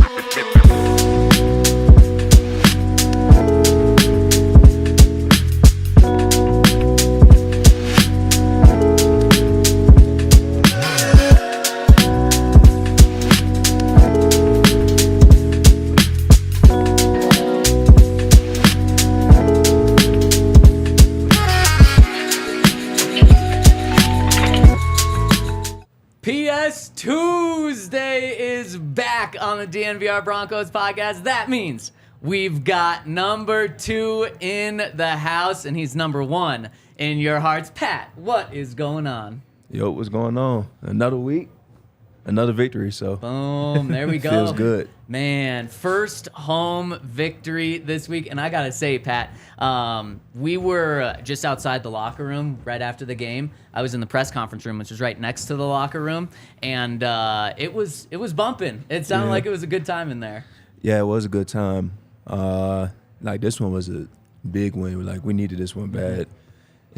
PS Tuesday is back on the DNVR Broncos podcast. That means we've got number 2 in the house, and he's number 1 in your hearts. Pat, what is going on? Yo, what's going on? Another week, another victory. So boom, there we go. Feels good. Man, first home victory this week. And I got to say, Pat, we were just outside the locker room right after the game. I was in the press conference room, which is right next to the locker room. And it was bumping. It sounded like it was a good time in there. Yeah, it was a good time. Like this one was a big win. Like we needed this one bad,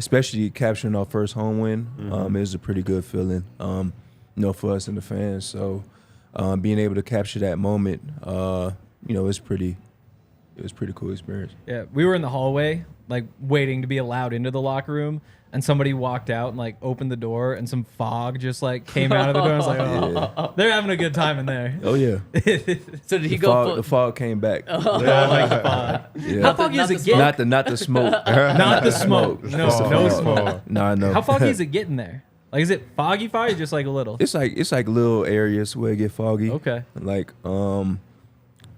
especially capturing our first home win. It was a pretty good feeling, for us and the fans. So being able to capture that moment, it was a pretty cool experience. Yeah, we were in the hallway, like waiting to be allowed into the locker room, and somebody walked out and like opened the door, and some fog just like came out of the door. I was like, they're having a good time in there. Oh yeah. So did he go? The fog came back. Yeah, I like the fog. Yeah. How foggy is it getting? Not the smoke. Not the smoke. No smoke. No, I know. How foggy is it getting there? Like, is it foggy or just like a little? It's like little areas where it get foggy. Okay. Like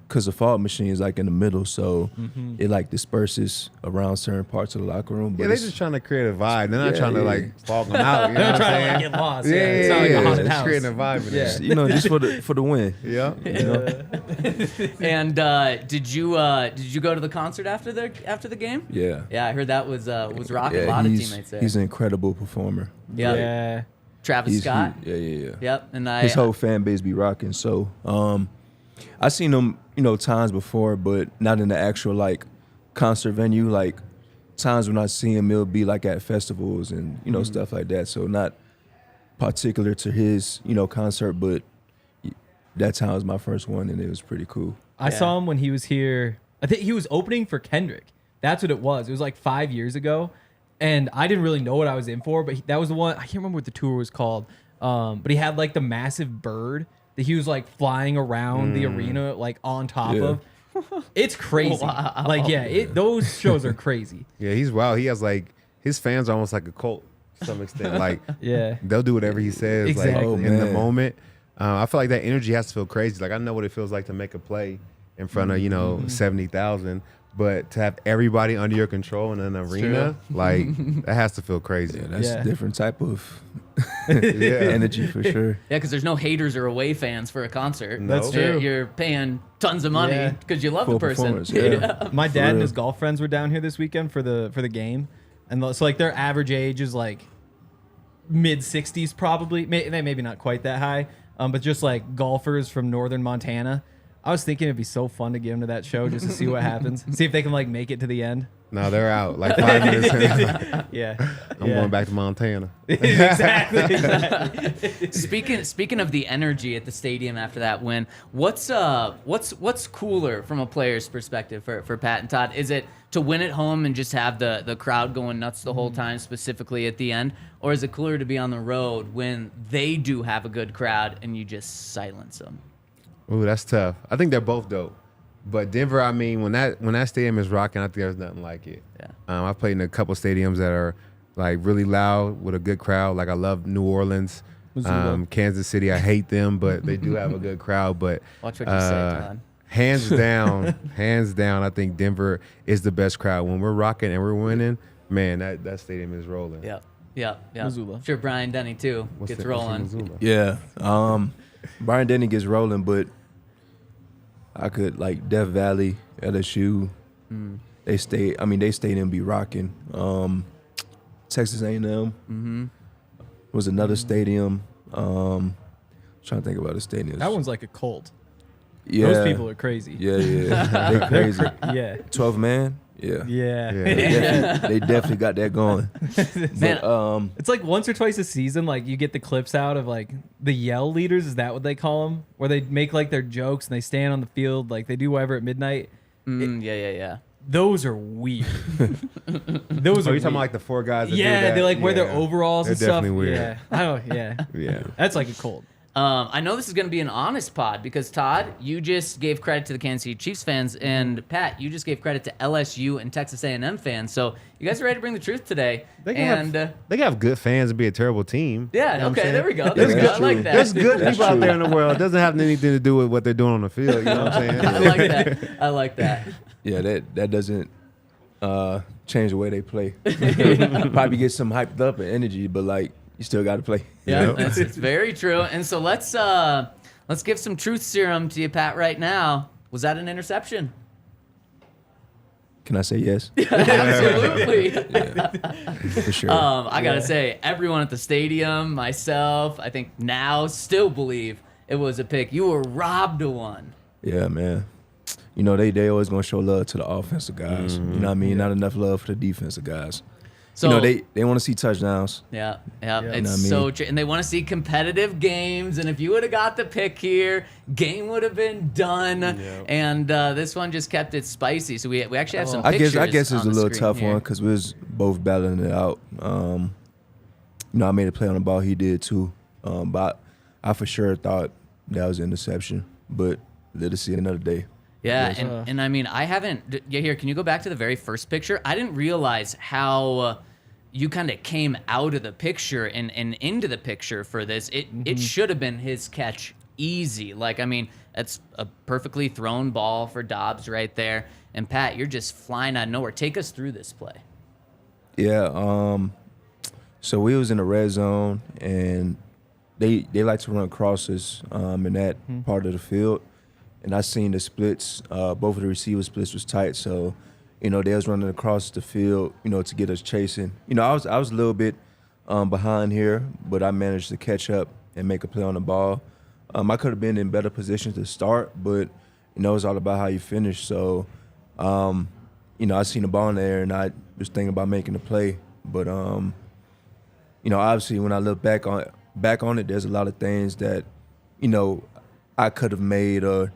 because the fog machine is like in the middle, so it like disperses around certain parts of the locker room. But they're just trying to create a vibe. They're not trying to like fog them out. You know They're what I'm trying saying? to get lost. Yeah, It's not like a haunted just house. creating a vibe in there. just for the win. Yeah. And did you go to the concert after the game? Yeah. Yeah, I heard that was rocking. A lot of teammates there. He's an incredible performer. Yep. Yeah. Travis Scott. Yeah. Yep. And his whole fan base be rocking. So I seen him, times before, but not in the actual like concert venue. Like times when I see him, it'll be like at festivals and stuff like that. So not particular to his concert, but that time was my first one, and it was pretty cool. I saw him when he was here. I think he was opening for Kendrick. That's what it was. It was like 5 years ago. And I didn't really know what I was in for, but that was the one. I can't remember what the tour was called. But he had like the massive bird that he was like flying around the arena, like on top of. It's crazy. Wow. Like, those shows are crazy. Yeah, he's wild. He has like, his fans are almost like a cult to some extent. Like, Yeah. they'll do whatever he says Exactly. like in the moment. I feel like that energy has to feel crazy. Like, I know what it feels like to make a play in front of, 70,000. But to have everybody under your control in an arena, like, that has to feel crazy. Yeah, that's a different type of Yeah. energy for sure. Yeah, because there's no haters or away fans for a concert. No. That's true. You're paying tons of money because you love Full the person. performance, yeah. My For dad and real. his golf friends were down here this weekend for the game, and so like their average age is like mid 60s probably. Maybe not quite that high, but just like golfers from northern Montana. I was thinking it'd be so fun to get them to that show just to see what happens, see if they can like make it to the end. No, they're out. Like 5 minutes in. Yeah, I'm going back to Montana. exactly. Speaking of the energy at the stadium after that win, what's cooler from a player's perspective for Pat and Todd? Is it to win at home and just have the crowd going nuts the whole time, specifically at the end, or is it cooler to be on the road when they do have a good crowd and you just silence them? Ooh, that's tough. I think they're both dope. But Denver, I mean, when that stadium is rocking, I think there's nothing like it. Yeah. I've played in a couple stadiums that are like really loud with a good crowd. Like I love New Orleans, Kansas City. I hate them, but they do have a good crowd. But Watch what you say, Todd. hands down, I think Denver is the best crowd. When we're rocking and we're winning, man, that stadium is rolling. Yeah. Missoula. Sure, Brian Denny too gets rolling. Missoula? Yeah. Brian Denny gets rolling, but I could like Death Valley, LSU. They stayed and be rocking. Texas A&M was another stadium. Trying to think about a stadium. That one's like a cult. Yeah. Those people are crazy. Yeah. They crazy. Yeah. 12 man. Yeah. Yeah. They definitely got that going. Man, It's like once or twice a season, like you get the clips out of like the yell leaders. Is that what they call them? Where they make like their jokes and they stand on the field, like they do whatever at midnight. yeah. Those are weird. Those Are are you talking weird. about like the 4 guys that do Yeah, that? they like wear their Yeah. overalls They're and stuff. definitely weird. Yeah. I don't. Yeah. Yeah. That's like a cold. I know this is going to be an honest pod because Todd, you just gave credit to the Kansas City Chiefs fans, and Pat, you just gave credit to LSU and Texas A&M fans. So you guys are ready to bring the truth today. They can have good fans and be a terrible team. Yeah, You know what I'm okay, saying? there we go. There's There we good- go. I like that. There's good That's people out true. there in the world. It doesn't have anything to do with what they're doing on the field. You know what I'm saying? I like that. I like that. Yeah, that doesn't change the way they play. Probably get some hyped up and energy, but like you still got to play. Yeah, it's very true. And so let's give some truth serum to you, Pat, right now. Was that an interception? Can I say yes? Absolutely. For sure. I gotta say, everyone at the stadium, myself, I think now still believe it was a pick. You were robbed of one. Yeah, man. You know, they always going to show love to the offensive guys. You know what I mean? Not enough love for the defensive guys. So You know, they want to see touchdowns. yeah, You know it's what I mean? so true. And they want to see competitive games. And if you would have got the pick here, game would have been done. And this one just kept it spicy. So we actually have some I pictures. guess it's on a the little screen tough here. one because we was both battling it out. You know, I made a play on the ball. He did too. But I for sure thought that was an interception. But let us see it another day. Yeah, and I mean, I haven't. Yeah, here, can you go back to the very first picture? I didn't realize how you kind of came out of the picture and into the picture for this. It should have been his catch easy. Like, I mean, that's a perfectly thrown ball for Dobbs right there. And Pat, you're just flying out of nowhere. Take us through this play. Yeah. So we was in the red zone, and they like to run crosses in that part of the field. And I seen the splits. Both of the receiver splits was tight, so you know they was running across the field, you know, to get us chasing. You know, I was a little bit behind here, but I managed to catch up and make a play on the ball. I could have been in better position to start, but you know it's all about how you finish. So, you know, I seen the ball in there, and I was thinking about making the play. But you know, obviously when I look back on it, there's a lot of things that you know I could have made or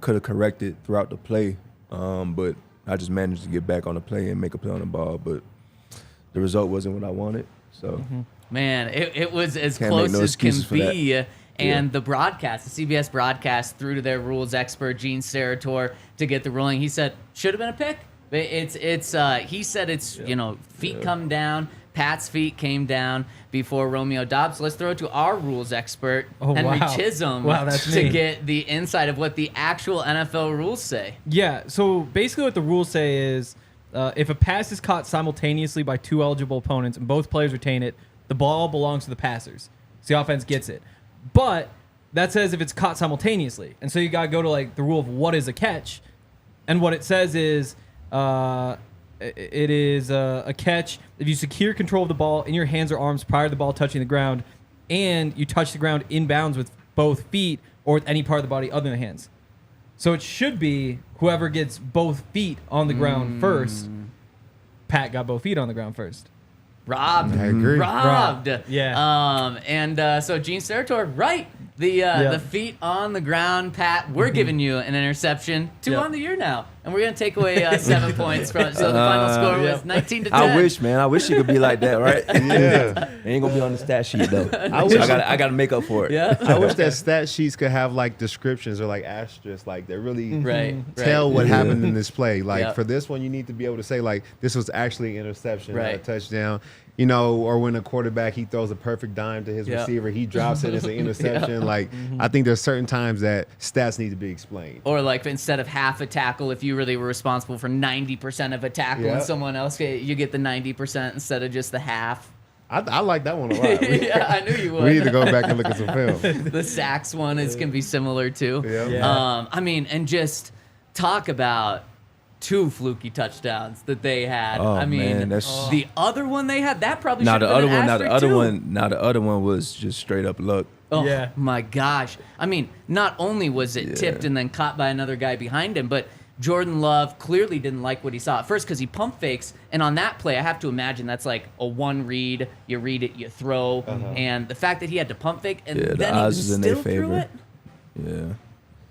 could have corrected throughout the play, but I just managed to get back on the play and make a play on the ball. But the result wasn't what I wanted. So, Man, it was as Can't close make no as can excuses for that. be. And the broadcast, the CBS broadcast, threw to their rules expert, Gene Sarator, to get the ruling. He said, should have been a pick. He said it's, you know, feet come down. Pat's feet came down before Romeo Dobbs. Let's throw it to our rules expert, Henry Chisholm, Wow, that's to me. get the insight of what the actual NFL rules say. Yeah, so basically what the rules say is if a pass is caught simultaneously by two eligible opponents and both players retain it, the ball belongs to the passers. So the offense gets it. But that says if it's caught simultaneously. And so you got to go to like the rule of what is a catch. And what it says is it is a catch if you secure control of the ball in your hands or arms prior to the ball touching the ground and you touch the ground inbounds with both feet or with any part of the body other than the hands. So it should be whoever gets both feet on the ground first. Pat got both feet on the ground first. Robbed. I agree. Robbed. Yeah. So Gene Sarator, right. The feet on the ground, Pat. We're giving you an interception. 2 on the year now. And we're going to take away 7 points from it. So the final score was 19-10. I wish, man. I wish you could be like that, right? Yeah. It ain't gonna be on the stat sheet though. wish- I gotta make up for it. Yeah. I wish that stat sheets could have like descriptions or like asterisks, like that really Right. tell what Yeah. happened in this play. Like Yep. for this one, you need to be able to say like this was actually an interception, not a Right. touchdown. You know, or when a quarterback he throws a perfect dime to his Yep. receiver, he drops it as an interception. Like I think there's certain times that stats need to be explained. Or like instead of half a tackle, if you really were responsible for 90% of a tackle Yeah. and someone else, you get the 90% instead of just the half. I like that one a lot. Yeah, I knew you would. We need to go back and look at some film. The sacks one can be similar too. Yeah. I mean, and just talk about 2 fluky touchdowns that they had. Oh, I mean, man, that's- the other one they had, that probably Now should the have other been an one, asterisk too. the other one was just straight up luck. Oh Yeah. my gosh. I mean, not only was it tipped and then caught by another guy behind him, but Jordan Love clearly didn't like what he saw at first because he pump fakes. And on that play, I have to imagine that's like a one read. You read it, you throw. And the fact that he had to pump fake and the then he odds is in their still threw favor. it, Yeah.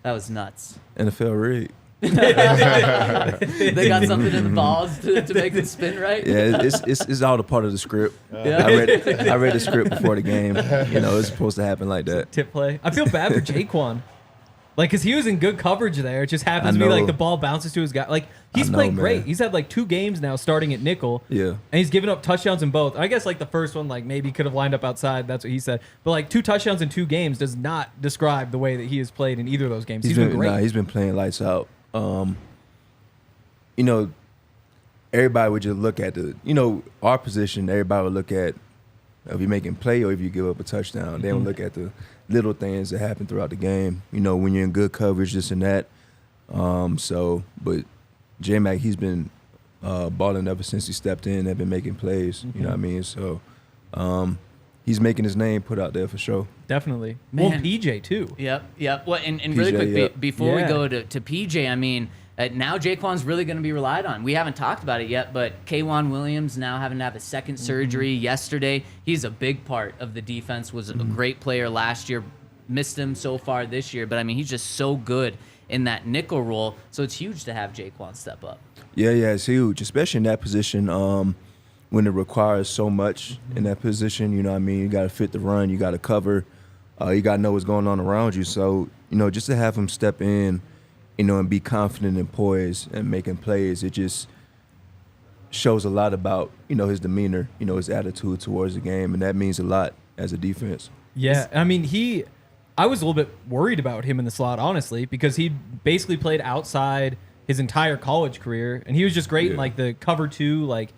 that was nuts. NFL rigged. They got something in the balls to make it spin right. Yeah, it's all a part of the script. Yeah. I read the script before the game. You know, it's supposed to happen like that. Tip play. I feel bad for Jaquan. Like, because he was in good coverage there. It just happens to I be like know. the ball bounces to his guy. Like, he's I know, played man. great. He's had like 2 games now starting at nickel. Yeah. And he's given up touchdowns in both. I guess like the first one, like maybe could have lined up outside. That's what he said. But like 2 touchdowns in 2 games does not describe the way that he has played in either of those games. He's been great. He's been playing lights out. You know, everybody would just look at our position. Everybody would look at if you're making play or if you give up a touchdown. They don't look at the little things that happen throughout the game. You know, when you're in good coverage, this and that. But J-Mac, he's been balling ever since he stepped in. They've been making plays. You know what I mean? So he's making his name put out there for sure. Definitely. Man. Well, PJ too. Yep. Well, and really PJ, quick, yep. before we Yeah. go to PJ, I mean, now Jaquan's really going to be relied on. We haven't talked about it yet, but K'Wan Williams now having to have a second surgery yesterday. He's a big part of the defense, was a great player last year, missed him so far this year, but I mean, he's just so good in that nickel role, so it's huge to have Jaquan step up. Yeah, it's huge, especially in that position when it requires so much in that position. You know what I mean? You got to fit the run. You got to cover. You got to know what's going on around you. So, you know, just to have him step in, you know, and be confident and poised and making plays, it just shows a lot about, you know, his demeanor, you know, his attitude towards the game, and that means a lot as a defense. Yeah, I mean, I was a little bit worried about him in the slot, honestly, because he basically played outside his entire college career, and he was just great in like the cover 2, like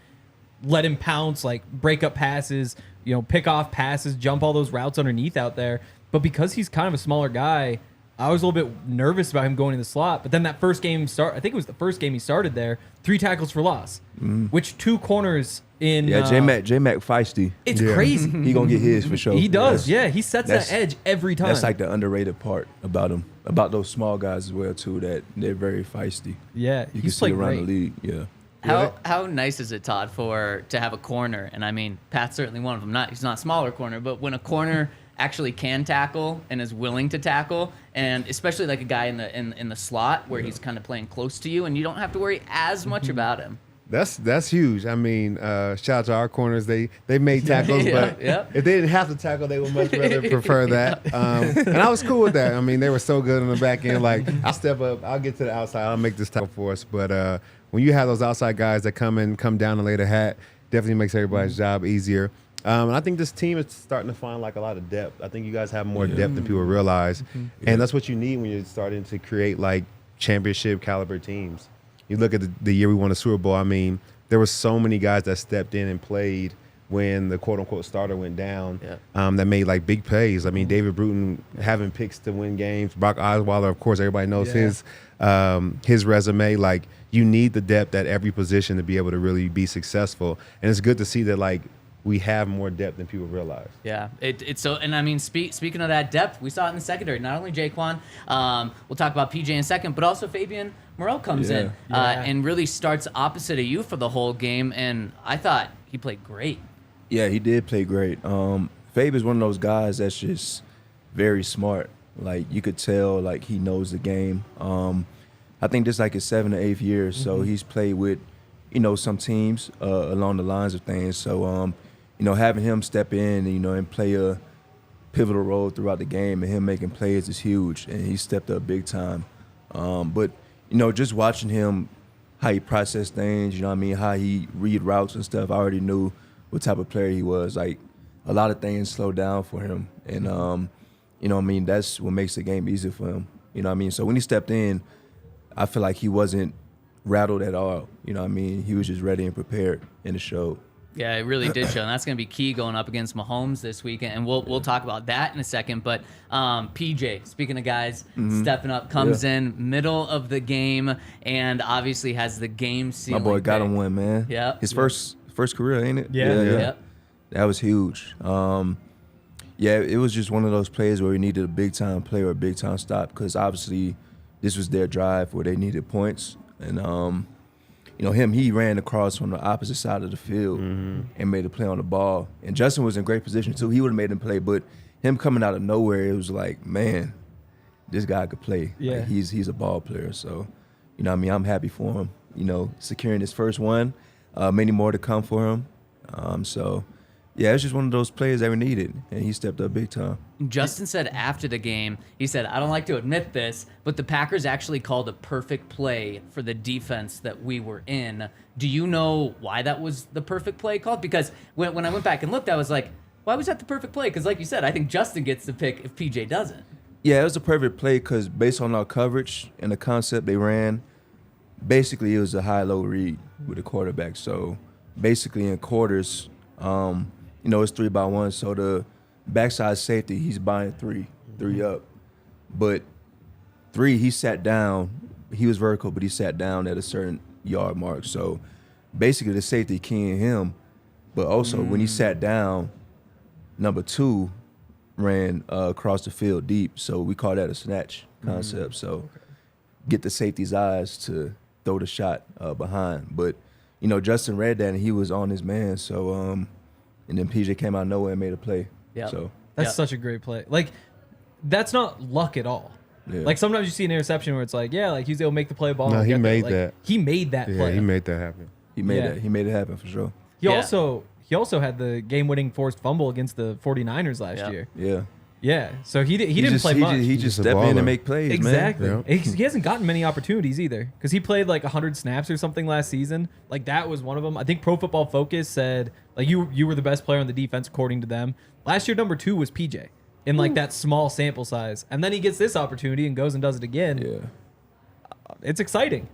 let him pounce, like break up passes, you know, pick off passes, jump all those routes underneath out there. But because he's kind of a smaller guy, I was a little bit nervous about him going in the slot. But then that first game I think it was the first game he started there, 3 tackles for loss, which 2 corners in. Yeah, J-Mac feisty. It's crazy. He gonna get his for sure. He does. That's- Yeah, he sets that edge every time. That's like the underrated part about him, about those small guys as well too. That they're very feisty. Yeah, You can he's see played around great. the league. Yeah. How nice is it, Todd, to have a corner? And I mean, Pat's certainly one of them. He's not a smaller corner, but when a corner actually can tackle and is willing to tackle, and especially like a guy in the slot where he's kind of playing close to you, and you don't have to worry as much about him. That's huge. I mean, shout out to our corners. They made tackles, but if they didn't have to tackle, they would much rather prefer that. And I was cool with that. I mean, they were so good on the back end. Like, I'll step up, I'll get to the outside, I'll make this tackle for us. But when you have those outside guys that come down and lay the hat, definitely makes everybody's job easier. And I think this team is starting to find like a lot of depth. I think you guys have more depth than people realize. And that's what you need when you're starting to create like championship caliber teams. You look at the year we won the Super Bowl. I mean, there were so many guys that stepped in and played when the quote-unquote starter went down that made like big plays. I mean, David Bruton having picks to win games. Brock Osweiler, of course, everybody knows his resume. Like, you need the depth at every position to be able to really be successful. And it's good to see that like we have more depth than people realize. Yeah, it's so, and I mean, speaking of that depth, we saw it in the secondary. Not only Jaquan, we'll talk about PJ in a second, but also Fabien Moreau comes in and really starts opposite of you for the whole game. And I thought he played great. Yeah, he did play great. Fabe is one of those guys that's just very smart. Like, you could tell, like, he knows the game. I think this is like his 7th or 8th year, so he's played with, you know, some teams along the lines of things. So, you know, having him step in, you know, and play a pivotal role throughout the game and him making plays is huge, and he stepped up big time. But, you know, just watching him, how he processed things, you know what I mean, how he read routes and stuff, I already knew what type of player he was. Like, a lot of things slowed down for him. And, you know what I mean, that's what makes the game easier for him. You know what I mean? So when he stepped in, I feel like he wasn't rattled at all. You know what I mean? He was just ready and prepared in the show. Yeah, it really did show, and that's going to be key going up against Mahomes this weekend, and we'll talk about that in a second. But PJ, speaking of guys stepping up, comes in middle of the game, and obviously has the game sealing. My boy got pick. him one, man. Yeah, His first career, ain't it? Yeah. Yep. That was huge. You Yeah, it was just one of those plays where we needed a big-time play or a big-time stop because obviously this was their drive where they needed points. And, he ran across from the opposite side of the field and made a play on the ball. And Justin was in great position, too. He would have made him play. But him coming out of nowhere, it was like, man, this guy could play. Yeah. Like, he's a ball player. So, I'm happy for him, securing his first one. Many more to come for him. Yeah, it's just one of those players that we needed, and he stepped up big time. Justin said after the game, he said, I don't like to admit this, but the Packers actually called a perfect play for the defense that we were in. Do you know why that was the perfect play called? Because when I went back and looked, I was like, why was that the perfect play? Because like you said, I think Justin gets the pick if PJ doesn't. Yeah, it was a perfect play because based on our coverage and the concept they ran, basically it was a high-low read with the quarterback. So basically in quarters, it's 3-by-1. So the backside safety, he's buying three up. But 3, he sat down. He was vertical, but he sat down at a certain yard mark. So basically the safety keying him. But also when he sat down, number 2 ran across the field deep. So we call that a snatch concept. So get the safety's eyes to throw the shot behind. But, Justin read that and he was on his man. So, and then PJ came out of nowhere and made a play. Yeah. So That's such a great play. Like, that's not luck at all. Yeah. Like, sometimes you see an interception where it's like, yeah, like he's able to make the play ball. No, and he get there. made Like, that. He made that Yeah, play. he made that happen. he made Yeah. that. He made it happen for sure. He Yeah. also had the game-winning forced fumble against the 49ers last Yeah. year. Yeah. Yeah, so he didn't just, play much. He He's just just a step in baller. and make plays, Exactly. man. Yeah. He hasn't gotten many opportunities either because he played like 100 snaps or something last season. Like that was one of them. I think Pro Football Focus said like you were the best player on the defense according to them. Last year, number 2 was PJ in like that small sample size, and then he gets this opportunity and goes and does it again. Yeah. It's exciting.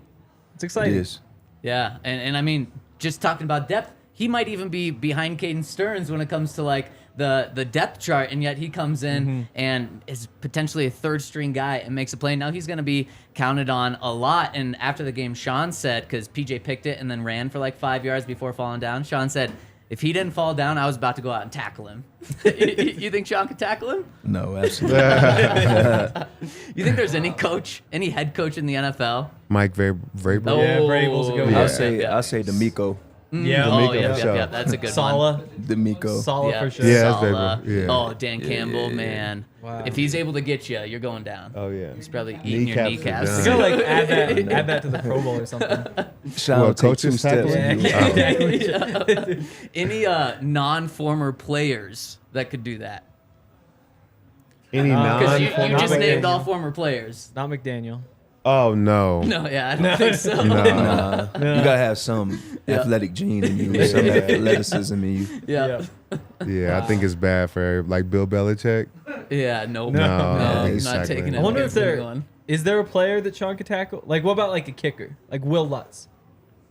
It's It exciting. is. Yeah, and I mean, just talking about depth, he might even be behind Caden Stearns when it comes to like the depth chart, and yet he comes in and is potentially a third-string guy and makes a play. Now he's going to be counted on a lot. And after the game, Sean said, because PJ picked it and then ran for like 5 yards before falling down, Sean said, if he didn't fall down, I was about to go out and tackle him. You think Sean could tackle him? No, absolutely. You think there's any head coach in the NFL? Mike Vrabel. Oh, Yeah, Vrabel's a good one. I'll say D'Amico. Yeah. Oh, D'Amico, for sure. yeah, that's a good one. Sala. D'Amico. Sala for sure. Yeah, that's Saleh. Vrabel. Yeah. Oh, Dan Campbell, man. Wow. If he's able to get you, you're going down. Oh yeah. He's probably eating your Kneecaps kneecaps. are You done. gotta like add that to the Pro Bowl or something. Sean Well, will take coaches 2 steps. tackling? Yeah, exactly. Any non-former players that could do that? Any Because you Non-former just players. named all former players. Not McDaniel. Oh no. No, yeah, I don't think so. No. Nah, you gotta have some athletic gene in you, some athleticism in you. Yeah. Yeah, I think it's bad for like Bill Belichick. Yeah, nope. No, No, he's not taking it. I wonder if They're there going. is there a player that Sean could tackle. Like what about like a kicker, like Will Lutz?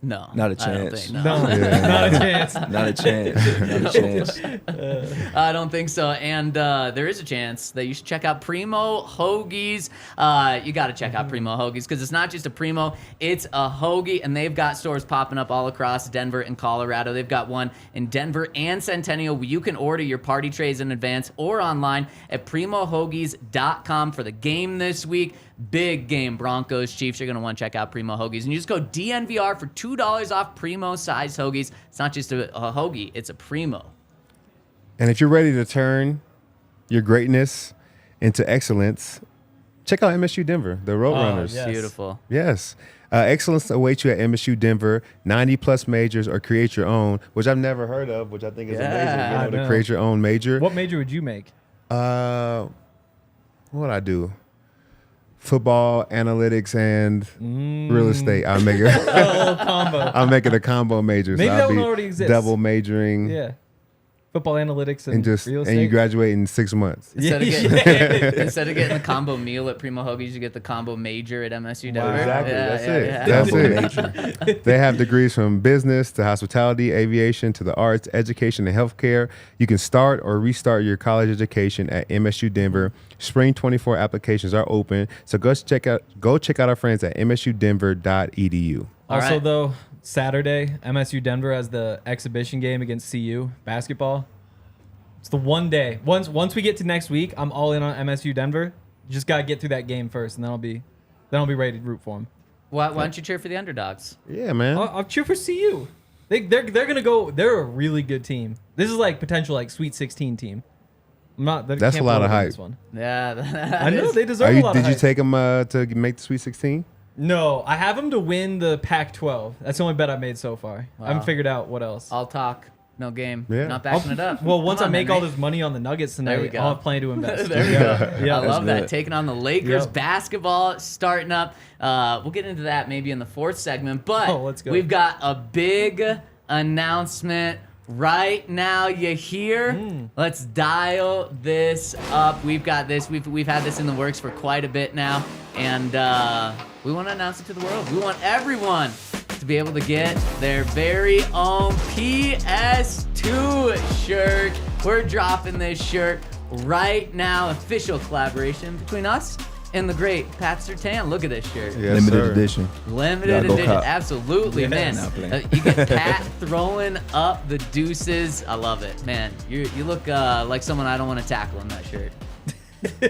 No. Not a I don't chance. think, no. No, Yeah. not a chance. Not a chance. Not a chance. I don't think so. And there is a chance that you should check out Primo Hoagies. You got to check out Primo Hoagies because it's not just a Primo, it's a hoagie. And they've got stores popping up all across Denver and Colorado. They've got one in Denver and Centennial. You can order your party trays in advance or online at primohoagies.com for the game this week. Big game, Broncos, Chiefs. You're going to want to check out Primo Hoagies. And you just go DNVR for $2 off Primo size hoagies. It's not just a hoagie, it's a Primo. And if you're ready to turn your greatness into excellence, check out MSU Denver, the Roadrunners. yes. Beautiful. Yes. Excellence awaits you at MSU Denver, 90-plus majors or create your own, which I've never heard of, which I think is Yeah, amazing. I To know. create your own major. What major would you make? What would I do? Football, analytics, and real estate. I'll make it. Oh, combo. I'll make it a combo major. Maybe so that I'll one be already exists. double majoring. Yeah. Football analytics and, And just real and estate. you graduate in 6 months. Instead of, Yeah. getting, instead of getting the combo meal at Primo Hoagies, you get the combo major at MSU Denver. Exactly. Yeah, That's yeah, it. yeah. That's Combo it. They have degrees from business to hospitality, aviation to the arts, education, and healthcare. You can start or restart your college education at MSU Denver. Spring 24 applications are open, so go check out our friends at msudenver.edu. All Also, right. though, Saturday, MSU Denver has the exhibition game against CU basketball. It's the one day. Once we get to next week, I'm all in on MSU Denver. Just gotta get through that game first, and then I'll be ready to root for them. Why don't you cheer for the underdogs? Yeah, man. I'll cheer for CU. They're gonna go. They're a really good team. This is like potential like Sweet 16 team. That's a lot of hype. This one. Yeah, I know they deserve a lot of Did you hype. take them to make the Sweet 16? No, I have them to win the Pac-12. That's the only bet I made so far. I haven't figured out what else. All talk, no game. Yeah. Not backing it up. Well, once Come I on, make then, all mate. this money on the Nuggets There we tonight, go. I'll have plenty to invest. There we go. Yeah, I love that. good. Taking on the Lakers, Yep. basketball starting up. We'll get into that maybe in the fourth segment, but Let's go. we've got a big announcement right now. You hear? Let's dial this up. We've got this. We've had this in the works for quite a bit now, and we want to announce it to the world. We want everyone to be able to get their very own PS2 shirt. We're dropping this shirt right now. Official collaboration between us and the great Pat Surtain. Look at this shirt. Yes, Limited sir. edition. Limited Gotta go edition, cop. absolutely, Yeah, man. not playing. You get Pat throwing up the deuces. I love it, man. You look like someone I don't want to tackle in that shirt. Hey,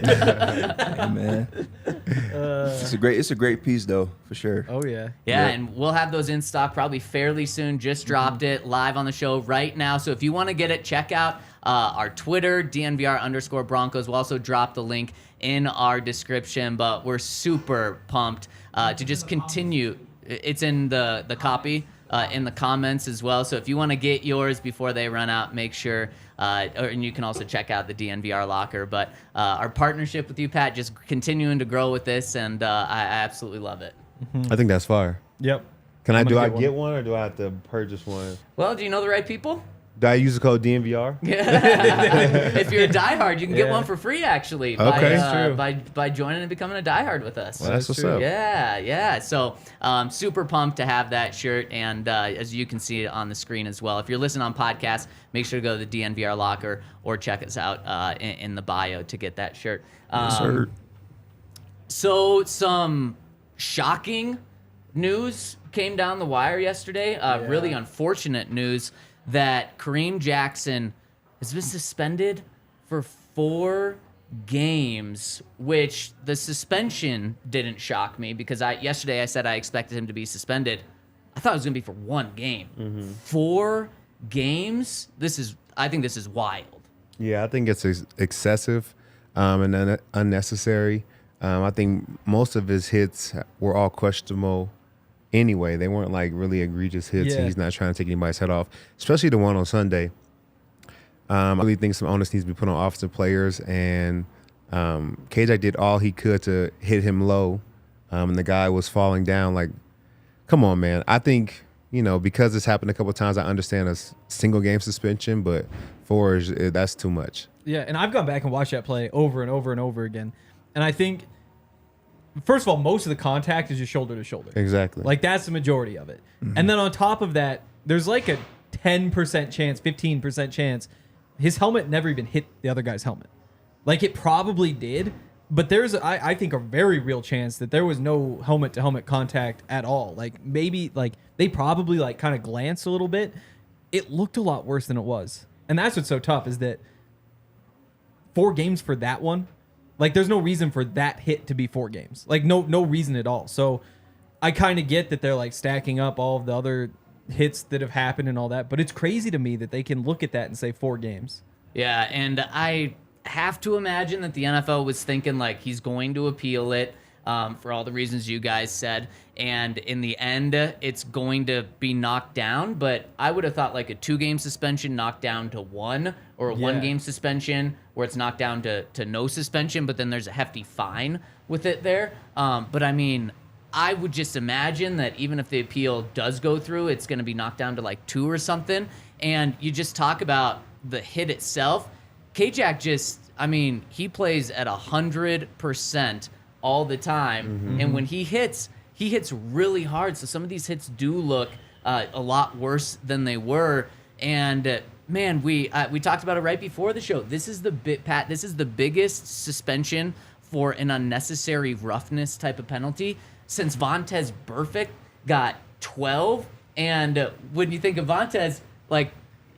man. It's a great piece though, for sure. Oh yeah. Yeah, Yeah. and we'll have those in stock probably fairly soon. Just dropped it live on the show right now. So if you want to get it, check out our Twitter, DNVR_Broncos. We'll also drop the link in our description. But we're super pumped to just continue. It's in the copy. In the comments as well. So if you want to get yours before they run out, make sure, and you can also check out the DNVR locker. But our partnership with you, Pat, just continuing to grow with this, and I absolutely love it. I think that's fire. Yep. Can I I'm do gonna I get get one or do I have to purchase one? Well, do you know the right people? Do I use the code DNVR? If you're a diehard, you can get Yeah. one for free, actually, Okay. That's true. by joining and becoming a diehard with us. Well, that's what's true. up. Yeah. So super pumped to have that shirt, and as you can see it on the screen as well. If you're listening on podcast, make sure to go to the DNVR locker or check us out in the bio to get that shirt. Yes, sir. So some shocking news came down the wire yesterday. Really unfortunate news that Kareem Jackson has been suspended for 4 games, which the suspension didn't shock me because yesterday I said I expected him to be suspended. I thought it was going to be for 1 game. 4 games? I think this is wild. Yeah, I think it's excessive and unnecessary. I think most of his hits were all questionable anyway. They weren't like really egregious hits, Yeah. and he's not trying to take anybody's head off, especially the one on Sunday. I really think some onus needs to be put on offensive players, and KJ did all he could to hit him low, and the guy was falling down. Like, come on, man. I think, because this happened a couple of times, I understand a single game suspension, but 4 that's too much. Yeah, and I've gone back and watched that play over and over and over again, and I think, first of all, most of the contact is just shoulder to shoulder. Exactly. Like, that's the majority of it. And then on top of that, there's like a 10% chance, 15% chance his helmet never even hit the other guy's helmet. Like, it probably did, but there's, I think, a very real chance that there was no helmet-to-helmet contact at all. Like, maybe, like, they probably, like, kind of glanced a little bit. It looked a lot worse than it was. And that's what's so tough is that 4 games for that one, like, there's no reason for that hit to be 4 games. Like, no reason at all. So I kind of get that they're, like, stacking up all of the other hits that have happened and all that, but it's crazy to me that they can look at that and say 4 games. Yeah, and I have to imagine that the NFL was thinking, like, he's going to appeal it for all the reasons you guys said, and in the end, it's going to be knocked down, but I would have thought, like, a 2-game suspension knocked down to 1, or a 1-game suspension where it's knocked down to no suspension, but then there's a hefty fine with it there. But, I mean, I would just imagine that even if the appeal does go through, it's going to be knocked down to, like, 2 or something, and you just talk about the hit itself. K-Jack he plays at 100% all the time, and when he hits really hard. So some of these hits do look a lot worse than they were. And man, we talked about it right before the show. This is the biggest suspension for an unnecessary roughness type of penalty since Vontaze Burfict got 12. And when you think of Vontaze, like,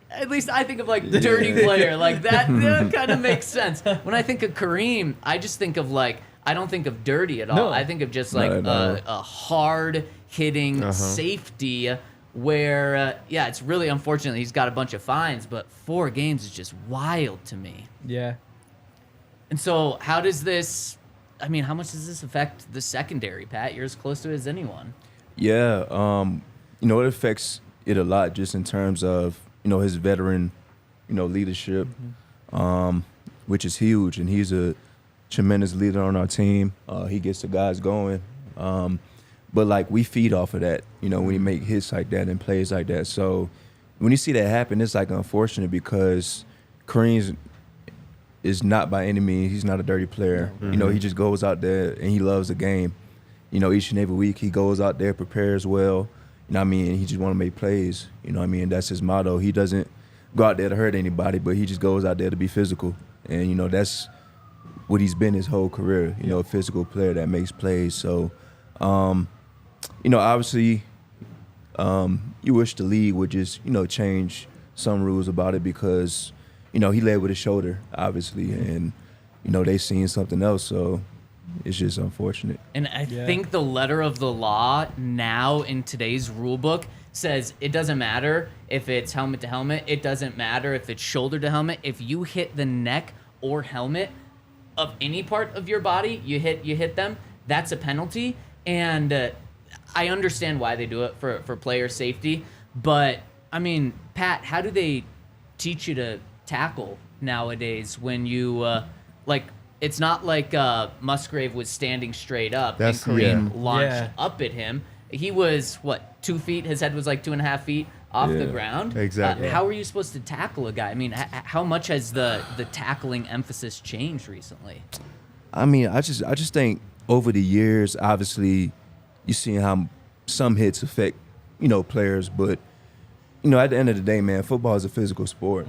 at least I think of like dirty player, like that kind of makes sense. When I think of Kareem, I just think of like, I don't think of dirty at all. No. I think of just like a hard hitting safety where, yeah, it's really unfortunate he's got a bunch of fines, but 4 games is just wild to me. Yeah. And so how does this, I mean, how much does this affect the secondary, Pat? You're as close to it as anyone. Yeah, you know, it affects it a lot just in terms of, you know, his veteran, you know, leadership, which is huge. And he's a tremendous leader on our team. He gets the guys going. But, like, we feed off of that, you know, when you make hits like that and plays like that. So when you see that happen, it's, like, unfortunate because Kareem is not by any means, he's not a dirty player. You know, he just goes out there and he loves the game. You know, each and every week he goes out there, prepares well. You know what I mean? He just want to make plays. You know what I mean? That's his motto. He doesn't go out there to hurt anybody, but he just goes out there to be physical. And, you know, that's what he's been his whole career, you know, a physical player that makes plays. So, you know, obviously you wish the league would just, you know, change some rules about it because, you know, he led with his shoulder, obviously, and, you know, they seen something else. So it's just unfortunate. And I think the letter of the law now in today's rule book says it doesn't matter if it's helmet to helmet. It doesn't matter if it's shoulder to helmet. If you hit the neck or helmet of any part of your body, you hit them, that's a penalty. And I understand why they do it for player safety. But, I mean, Pat, how do they teach you to tackle nowadays when you, like, it's not like Musgrave was standing straight up and Kareem launched up at him. He was, what, 2 feet? His head was like 2.5 feet off the ground. Exactly. How are you supposed to tackle a guy? I mean, how much has the tackling emphasis changed recently? I mean, I just think over the years, obviously, you see how some hits affect, you know, players. But, you know, at the end of the day, man, football is a physical sport.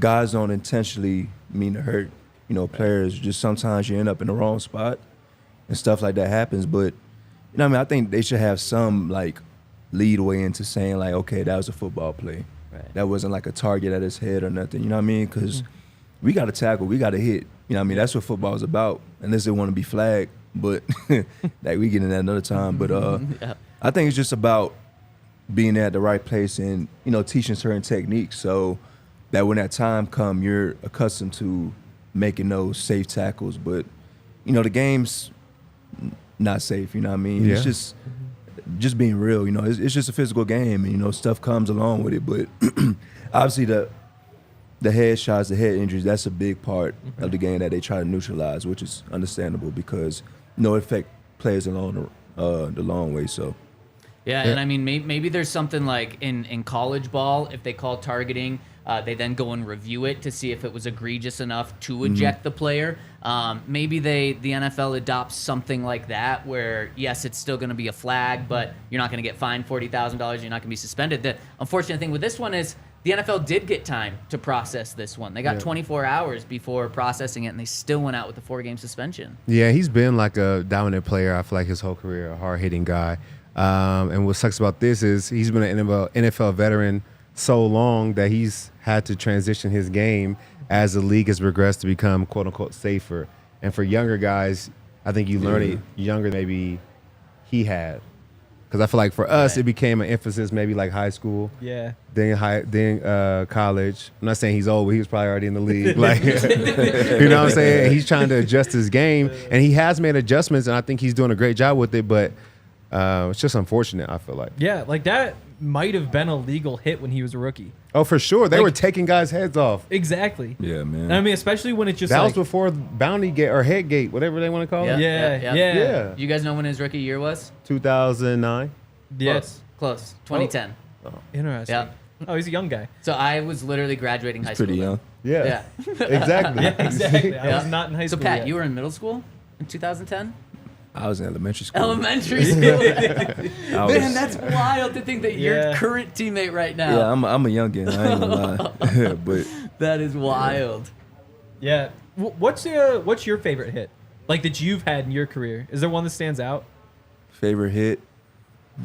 Guys don't intentionally mean to hurt, you know, players. Just sometimes you end up in the wrong spot and stuff like that happens. But, you know what I mean? I think they should have some, like, leadway into saying, like, okay, that was a football play. Right. That That wasn't like a target at his head or nothing, you know what I mean? Because we got to tackle, we got to hit. You know what I mean? That's what football is about, unless they want to be flagged. But, like, we get in that another time. But I think it's just about being at the right place and, you know, teaching certain techniques so that when that time come, you're accustomed to making those safe tackles. But, you know, the game's not safe, you know what I mean? Yeah. It's just being real, you know. It's just a physical game, and, you know, stuff comes along with it. But obviously the headshots, the head injuries, that's a big part of the game that they try to neutralize, which is understandable because, you know, it affects players along the long way, so. Yeah, and I mean, maybe there's something like in college ball, if they call targeting, they then go and review it to see if it was egregious enough to eject the player. Maybe the NFL adopts something like that where, yes, it's still going to be a flag, but you're not going to get fined $40,000. You're not going to be suspended. The unfortunate thing with this one is the NFL did get time to process this one. They got 24 hours before processing it, and they still went out with a 4-game suspension. Yeah, he's been like a dominant player, I feel like, his whole career, a hard-hitting guy. And what sucks about this is he's been an NFL veteran so long that he's had to transition his game as the league has progressed to become, quote-unquote, safer. And for younger guys, I think you learn it younger than maybe he had. Because I feel like for us, it became an emphasis maybe like high school. Yeah. Then college. I'm not saying he's old, but he was probably already in the league. Like, you know what I'm saying? He's trying to adjust his game, and he has made adjustments, and I think he's doing a great job with it. But it's just unfortunate, I feel like. Yeah, like that might have been a legal hit when he was a rookie. Oh, for sure. They Like- were taking guys' heads off. Exactly. Yeah, man. And I mean, especially when it's just That like, was before Bounty Gate or Head Gate, whatever they want to call it. Yeah. Yeah. You guys know when his rookie year was? 2009. Yes. Close. 2010. Interesting. Yeah. Oh, he's a young guy. So I was literally graduating high school. Pretty then. young. Yeah. Yeah. Exactly. Yeah, exactly. I was Yeah. not in high So school Pat, yet. you were in middle school in 2010? I was in elementary school. Elementary school. I was- Man, that's wild to think that your Yeah. current teammate right now. Yeah, I'm a youngin'. I ain't gonna lie. But That is wild. Yeah. What's your favorite hit? Like that you've had in your career? Is there one that stands out? favorite hit,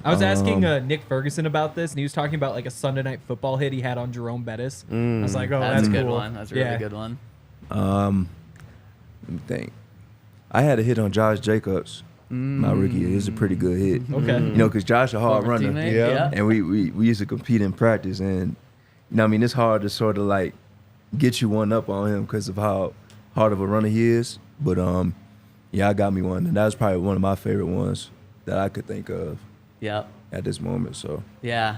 I was asking Nick Ferguson about this, and he was talking about like a Sunday Night Football hit he had on Jerome Bettis. I was like, oh, That's that's a good cool. one. That's a really good one. Let me think. I had a hit on Josh Jacobs my rookie year. It was a pretty good hit. Okay. You know, because Josh a hard Former runner. teammate, Yeah. And we used to compete in practice, and you know, what I mean, it's hard to sort of like get you one up on him because of how hard of a runner he is. But yeah, I got me one, and that was probably one of my favorite ones that I could think of Yep. at this moment. So Yeah.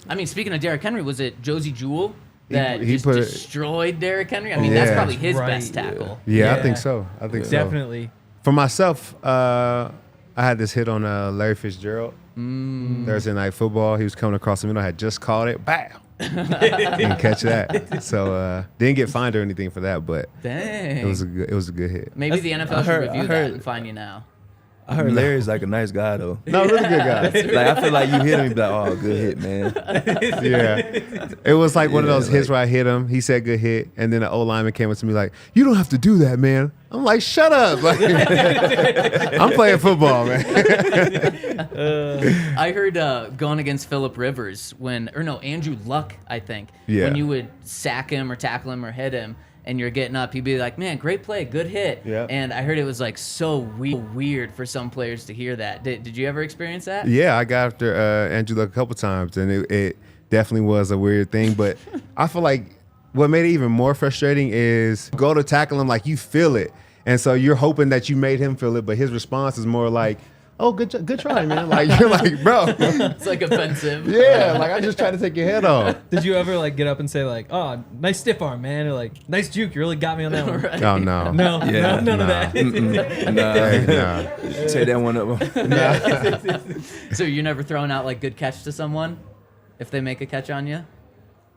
I mean, speaking of Derrick Henry, was it Josie Jewell that He just put it- destroyed Derrick Henry? I mean, that's Yeah. probably his Right. best tackle. Yeah, I Yeah. think so. I think so. Definitely. For myself, I had this hit on Larry Fitzgerald. Thursday Night Football. He was coming across the middle. I had just caught it. Bam! Didn't catch that. So didn't get fined or anything for that, but Dang. it was a good hit. Maybe the NFL I should heard- review I that heard- and find you now. I heard Larry's like a nice guy though. No, really good guy. Like I feel like you hit him, you be like, oh, good hit, man. Yeah. It was like one of Yeah, those hits like- where I hit him. He said good hit, and then the old lineman came up to me like, "You don't have to do that, man." I'm like, "Shut up!" Like, I'm playing football, man. I heard going against Phillip Rivers Andrew Luck, I think. Yeah. When you would sack him or tackle him or hit him and you're getting up, he'd be like, man, great play, good hit. Yeah. And I heard it was like so weird for some players to hear that. Did you ever experience that? Yeah, I got after Andrew Luck a couple times, and it definitely was a weird thing. But I feel like what made it even more frustrating is go to tackle him like you feel it, and so you're hoping that you made him feel it, but his response is more like, "Oh, good try, man." Like you're like, bro, It's like offensive. yeah, like I just tried to take your head off. Did you ever like get up and say like, "Oh, nice stiff arm, man," or like, "Nice juke, you really got me on that one"? Right. Oh no, No, Yeah, none of nah. that. Nah, Nah. take that one up. So you're never throwing out like good catch to someone if they make a catch on you?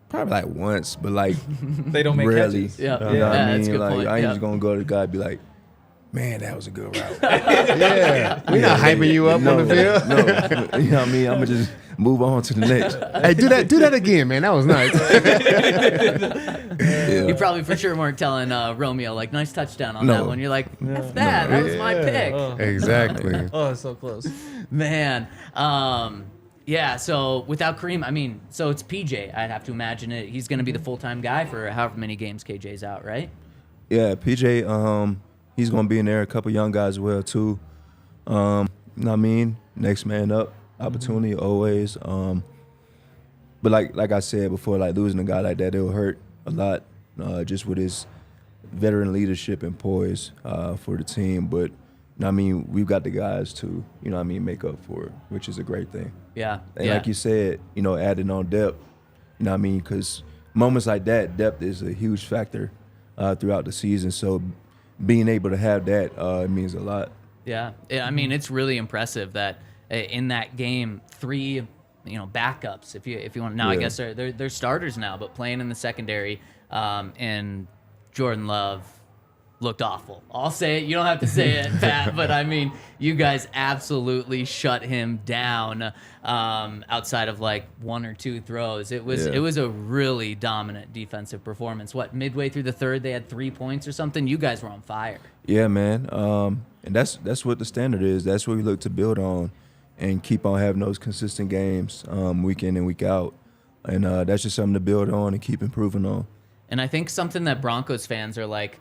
Probably like once, but like They don't make rarely. catches. Yeah. You know what I that's a mean? good Like point. I ain't Yeah. just gonna go to the guy and be like, man, that was a good route. Yeah, we're not hyping you up on the field. No, you know what I mean? I'm gonna just move on to the next. Hey, do that again, man. That was nice. Yeah. You probably for sure weren't telling Romeo like nice touchdown on No. that one. You're like, F that. That was my pick. Oh. Exactly. Oh, so close. Man. Yeah, so without Kareem, I mean, so it's PJ. I'd have to imagine it. He's going to be the full-time guy for however many games KJ's out, right? Yeah, PJ, he's gonna be in there. A couple young guys as well too. You know what I mean? Next man up, opportunity always. But like I said before, like losing a guy like that, it'll hurt a lot. Just with his veteran leadership and poise for the team. But you know what I mean, we've got the guys to, you know what I mean, make up for it, which is a great thing. Yeah. And yeah. like you said, you know, adding on depth, you know what I mean? Because moments like that, depth is a huge factor throughout the season. So being able to have that means a lot. Yeah. I mean, it's really impressive that in that game, 3 backups, if you want. Now, I Yeah. guess they're starters now, but playing in the secondary, and Jordan Love looked awful. I'll say it. You don't have to say it, Pat, but I mean, you guys absolutely shut him down outside of like 1 or 2 throws. It was a really dominant defensive performance. What, midway through the third, they had 3 points or something? You guys were on fire. Yeah, man. And that's what the standard is. That's what we look to build on and keep on having those consistent games week in and week out. And that's just something to build on and keep improving on. And I think something that Broncos fans are like,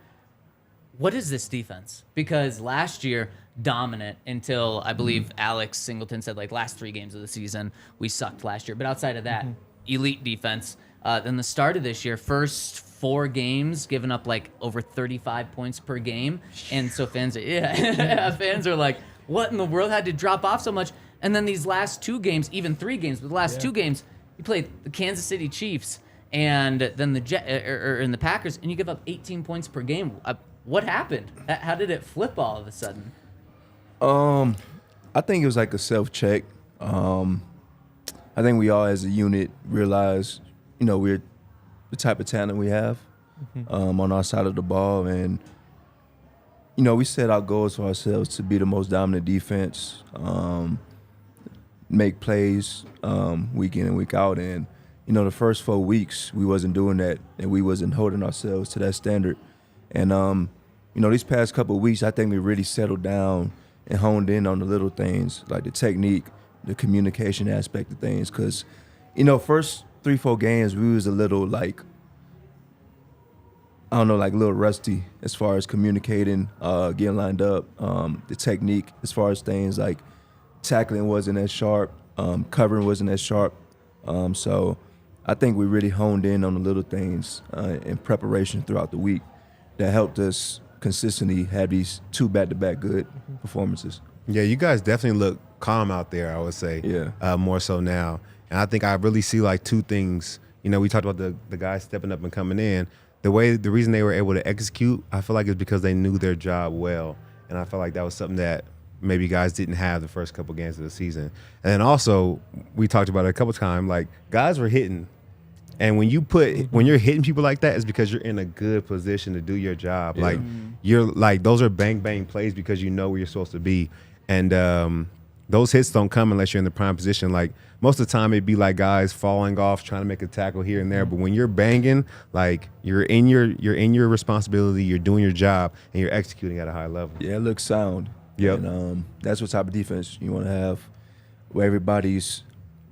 what is this defense? Because last year, dominant until I believe Alex Singleton said like last 3 games of the season, we sucked last year. But outside of that, elite defense. Then the start of this year, first 4 games, giving up like over 35 points per game. And so fans are like, what in the world had to drop off so much? And then these last 2 games, even 3 games, but the last 2 games, you played the Kansas City Chiefs and then the Packers, and you give up 18 points per game. What happened? How did it flip all of a sudden? I think it was like a self-check. I think we all as a unit realized, you know, we're the type of talent we have on our side of the ball. And, you know, we set our goals for ourselves to be the most dominant defense, make plays week in and week out. And, you know, the first 4 weeks, we wasn't doing that, and we wasn't holding ourselves to that standard. And, you know, these past couple of weeks, I think we really settled down and honed in on the little things, like the technique, the communication aspect of things. Because, first 3-4 games, we was a little like, I don't know, like a little rusty as far as communicating, getting lined up, the technique as far as things like tackling wasn't as sharp, covering wasn't as sharp. So I think we really honed in on the little things in preparation throughout the week that helped us consistently have these 2 back-to-back good performances. Yeah, you guys definitely look calm out there, I would say. Yeah. More so now. And I think I really see like 2 things. We talked about the guys stepping up and coming in. The reason they were able to execute, I feel like is because they knew their job well. And I feel like that was something that maybe guys didn't have the first couple games of the season. And then also, we talked about it a couple times, like guys were hitting. And when you're hitting people like that, it's because you're in a good position to do your job. Yeah. Like you're like, those are bang bang plays because you know where you're supposed to be. And those hits don't come unless you're in the prime position. Like most of the time it'd be like guys falling off, trying to make a tackle here and there. But when you're banging, like you're in your responsibility, you're doing your job, and you're executing at a high level. Yeah, it looks sound. Yep. And that's what type of defense you want to have, where everybody's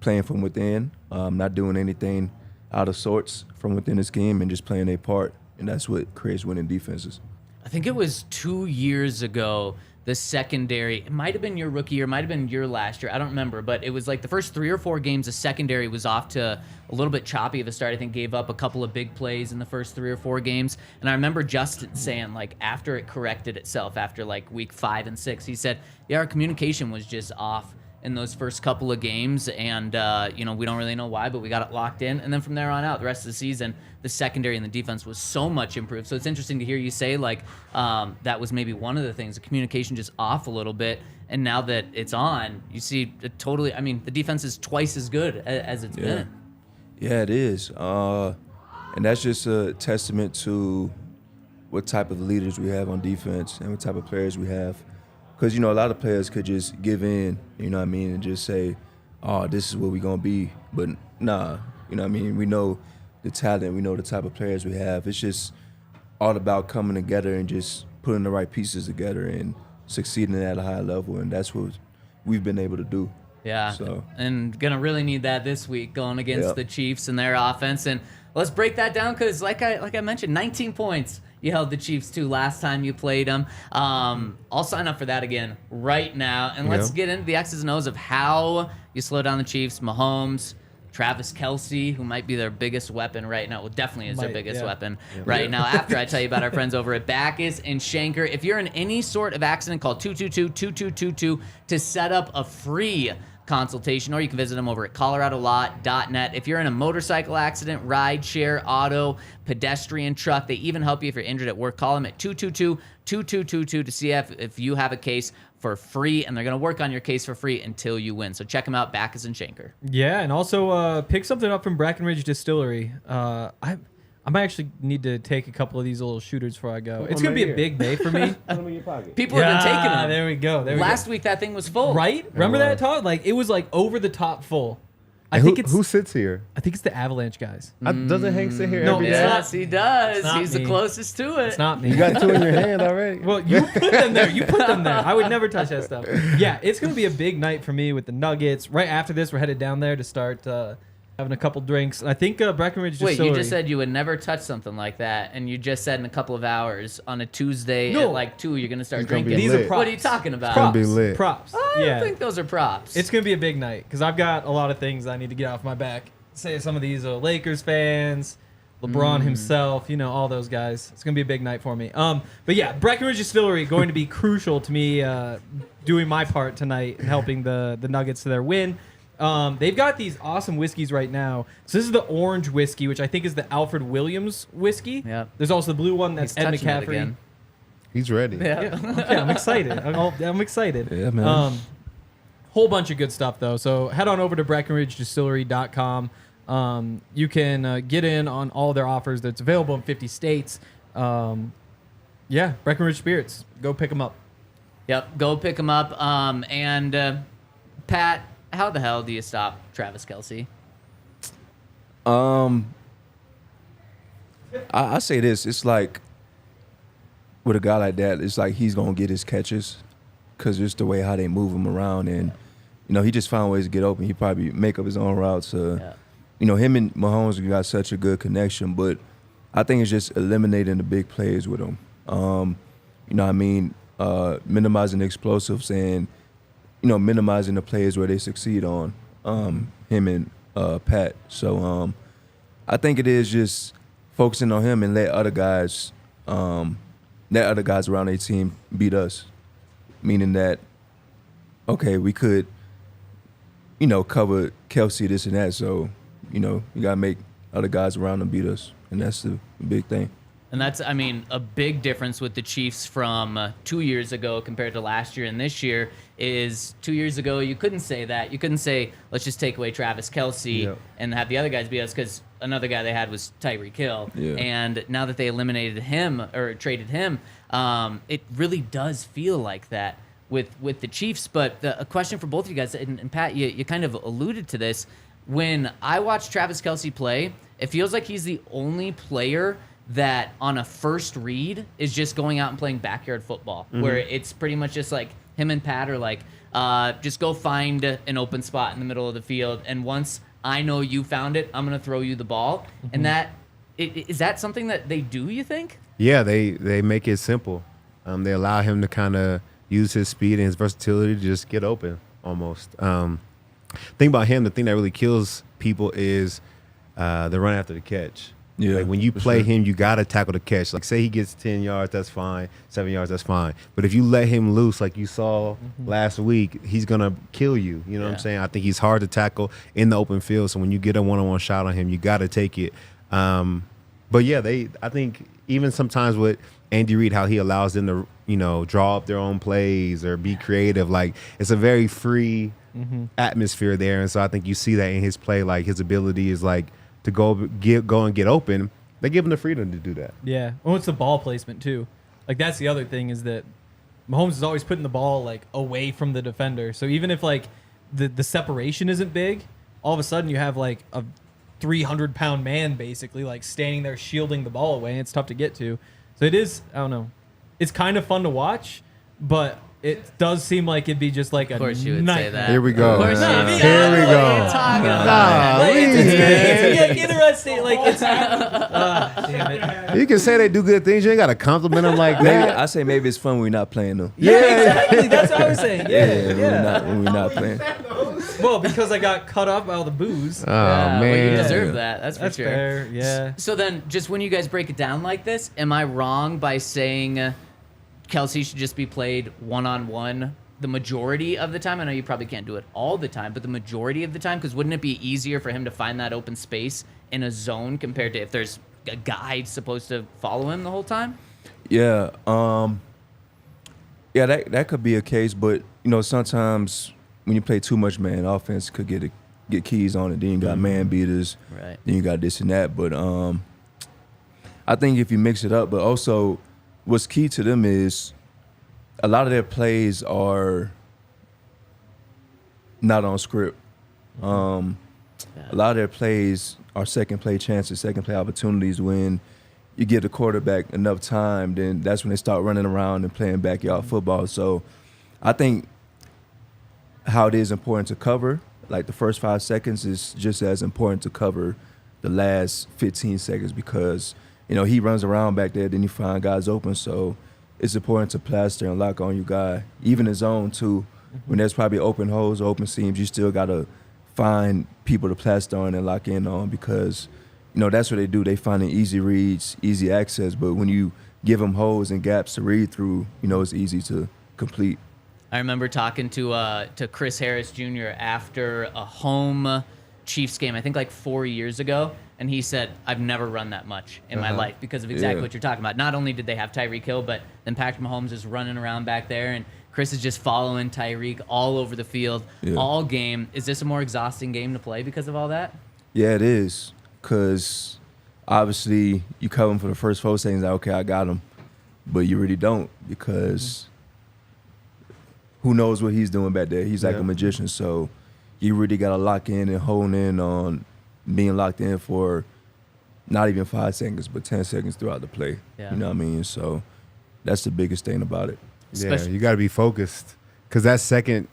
playing from within, not doing anything out of sorts from within the scheme, and just playing their part. And that's what creates winning defenses. I think it was 2 years ago, the secondary, it might have been your rookie year, it might have been your last year, I don't remember, but it was like the first 3 or 4 games, the secondary was off to a little bit choppy of a start. I think gave up a couple of big plays in the first 3 or 4 games. And I remember Justin saying, like, after it corrected itself, after like week 5 and 6, he said, yeah, our communication was just off in those first couple of games, and we don't really know why, but we got it locked in. And then from there on out, the rest of the season, the secondary and the defense was so much improved. So it's interesting to hear you say like that was maybe one of the things, the communication just off a little bit. And now that it's on, you see it totally. I mean, the defense is twice as good as it's been. Yeah, it is, and that's just a testament to what type of leaders we have on defense and what type of players we have. Because, a lot of players could just give in, and just say, oh, this is what we're going to be. But nah, we know the talent, we know the type of players we have. It's just all about coming together and just putting the right pieces together and succeeding at a high level. And that's what we've been able to do. Yeah, So. and going to really need that this week going against the Chiefs and their offense. And let's break that down because, like I mentioned, 19 points. You held the Chiefs to last time you played them. I'll sign up for that again right now. And let's get into the X's and O's of how you slow down the Chiefs. Mahomes, Travis Kelce, who might be their biggest weapon right now. Well, definitely is their biggest weapon right now. After I tell you about our friends over at Backus and Shanker. If you're in any sort of accident, call 222-2222 to set up a free consultation, or you can visit them over at coloradolaw.net. If you're in a motorcycle accident, ride share, auto, pedestrian, truck, they even help you if you're injured at work. Call them at 222-2222 to see if you have a case for free, and they're going to work on your case for free until you win. So check them out, Backus and Shanker. Yeah, and also pick something up from Brackenridge Distillery. I might actually need to take a couple of these little shooters before I go. It's going to be a big day for me. People have been taking them. There we go. Last week that thing was full. Right? Remember that, Todd? Like, it was like over the top full. I think who sits here? I think it's the Avalanche guys. Doesn't Hank sit here No, every day? Yes, he does. not He's me. the closest to it. It's not me. You got 2 in your hand already. Well, you put them there. You put them there. I would never touch that stuff. Yeah, it's going to be a big night for me with the Nuggets. Right after this, we're headed down there to start having a couple drinks. And I think Brackenridge Distillery. Wait, you just said you would never touch something like that, and you just said in a couple of hours on a Tuesday at like 2 you're going to start It's gonna be drinking. These are lit. props. What are you talking about? Gonna be lit. Props. I don't think those are props. It's going to be a big night because I've got a lot of things I need to get off my back. Say some of these are Lakers fans, LeBron himself, all those guys. It's going to be a big night for me. But yeah, Breckenridge Distillery going to be crucial to me doing my part tonight and helping the Nuggets to their win. They've got these awesome whiskeys right now. So this is the orange whiskey, which I think is the Alfred Williams whiskey. Yeah. There's also the blue one that's He's Ed touching it McCaffrey. again. He's ready. Yeah. Okay, I'm excited. I'm excited. Yeah, man. Whole bunch of good stuff though. So head on over to BreckenridgeDistillery.com. You can get in on all their offers that's available in 50 states. Breckenridge Spirits. Go pick them up. Yep, go pick them up. And Pat, how the hell do you stop Travis Kelce? I say this, it's like with a guy like that, it's like he's gonna get his catches because it's the way how they move him around, and he just found ways to get open. He probably make up his own routes. Him and Mahomes got such a good connection, but I think it's just eliminating the big plays with him. Minimizing the explosives and, minimizing the plays where they succeed on him and Pat. So I think it is just focusing on him and let other guys around their team beat us. Meaning that, okay, we could, cover Kelce, this and that. So, you got to make other guys around them beat us. And that's the big thing. And that's, a big difference with the Chiefs from 2 years ago compared to last year and this year is 2 years ago, you couldn't say that. You couldn't say, let's just take away Travis Kelce and have the other guys beat us because another guy they had was Tyreek Hill. Yeah. And now that they eliminated him or traded him, it really does feel like that with the Chiefs. But a question for both of you guys, and Pat, you kind of alluded to this. When I watch Travis Kelce play, it feels like he's the only player that on a first read is just going out and playing backyard football, where it's pretty much just like him and Pat are like, just go find an open spot in the middle of the field, and once I know you found it, I'm going to throw you the ball. And is that something that they do, you think? Yeah, they make it simple. They allow him to kind of use his speed and his versatility to just get open almost. Thing about him, the thing that really kills people is the run after the catch. Yeah, like when you play him, you got to tackle the catch. Like say he gets 10 yards, that's fine. 7 yards, that's fine. But if you let him loose like you saw last week, he's going to kill you. You know what I'm saying? I think he's hard to tackle in the open field. So when you get a one-on-one shot on him, you got to take it. But yeah, I think even sometimes with Andy Reid, how he allows them to, draw up their own plays or be creative. Like it's a very free atmosphere there. And so I think you see that in his play, like his ability is like, to go and get open, they give him the freedom to do that. Yeah. Well, it's the ball placement too. Like that's the other thing is that Mahomes is always putting the ball like away from the defender. So even if like the separation isn't big, all of a sudden you have like a 300-pound man basically like standing there shielding the ball away, and it's tough to get to. So it is, I don't know. It's kind of fun to watch, but it does seem like it'd be just like a Of course you would nightmare. say that. Here we go. Of course you would say Here that. we What go. are you talking about? Like, it's interesting. Like it's damn it. You can say they do good things. You ain't got to compliment them like Maybe that. I say maybe it's fun when we're not playing them. Yeah, exactly. That's what I was saying. Yeah. When we're not playing. Well, because I got cut up by all the booze. Oh, Well, you man. deserve that. That's for That's sure. fair. Yeah. So then, just when you guys break it down like this, am I wrong by saying Kelce should just be played one-on-one the majority of the time? I know you probably can't do it all the time, but the majority of the time, because wouldn't it be easier for him to find that open space in a zone compared to if there's a guy supposed to follow him the whole time? Yeah, that could be a case, but sometimes when you play too much man, offense could get keys on it. Then you got man beaters, Right. then you got this and that. But I think if you mix it up, but also what's key to them is a lot of their plays are not on script. A lot of their plays are second play chances, second play opportunities. When you give the quarterback enough time, then that's when they start running around and playing backyard football. So I think how it is important to cover, like the first 5 seconds is just as important to cover the last 15 seconds because, he runs around back there, then you find guys open. So it's important to plaster and lock on your guy. Even in zone, too, when there's probably open holes, open seams, you still got to find people to plaster on and lock in on because, that's what they do. They find easy reads, easy access. But when you give them holes and gaps to read through, it's easy to complete. I remember talking to Chris Harris Jr. after a home Chiefs game, I think like 4 years ago, and he said, I've never run that much in my life because of exactly what you're talking about. Not only did they have Tyreek Hill, but then Patrick Mahomes is running around back there, and Chris is just following Tyreek all over the field all game. Is this a more exhausting game to play because of all that? Yeah, it is, because obviously you cover him for the first 4 seconds, like, okay, I got him, but you really don't because who knows what he's doing back there. He's like a magician, so you really got to lock in and hone in on being locked in for not even 5 seconds, but 10 seconds throughout the play. Yeah. You know what I mean? So that's the biggest thing about it. Yeah, you got to be focused because that second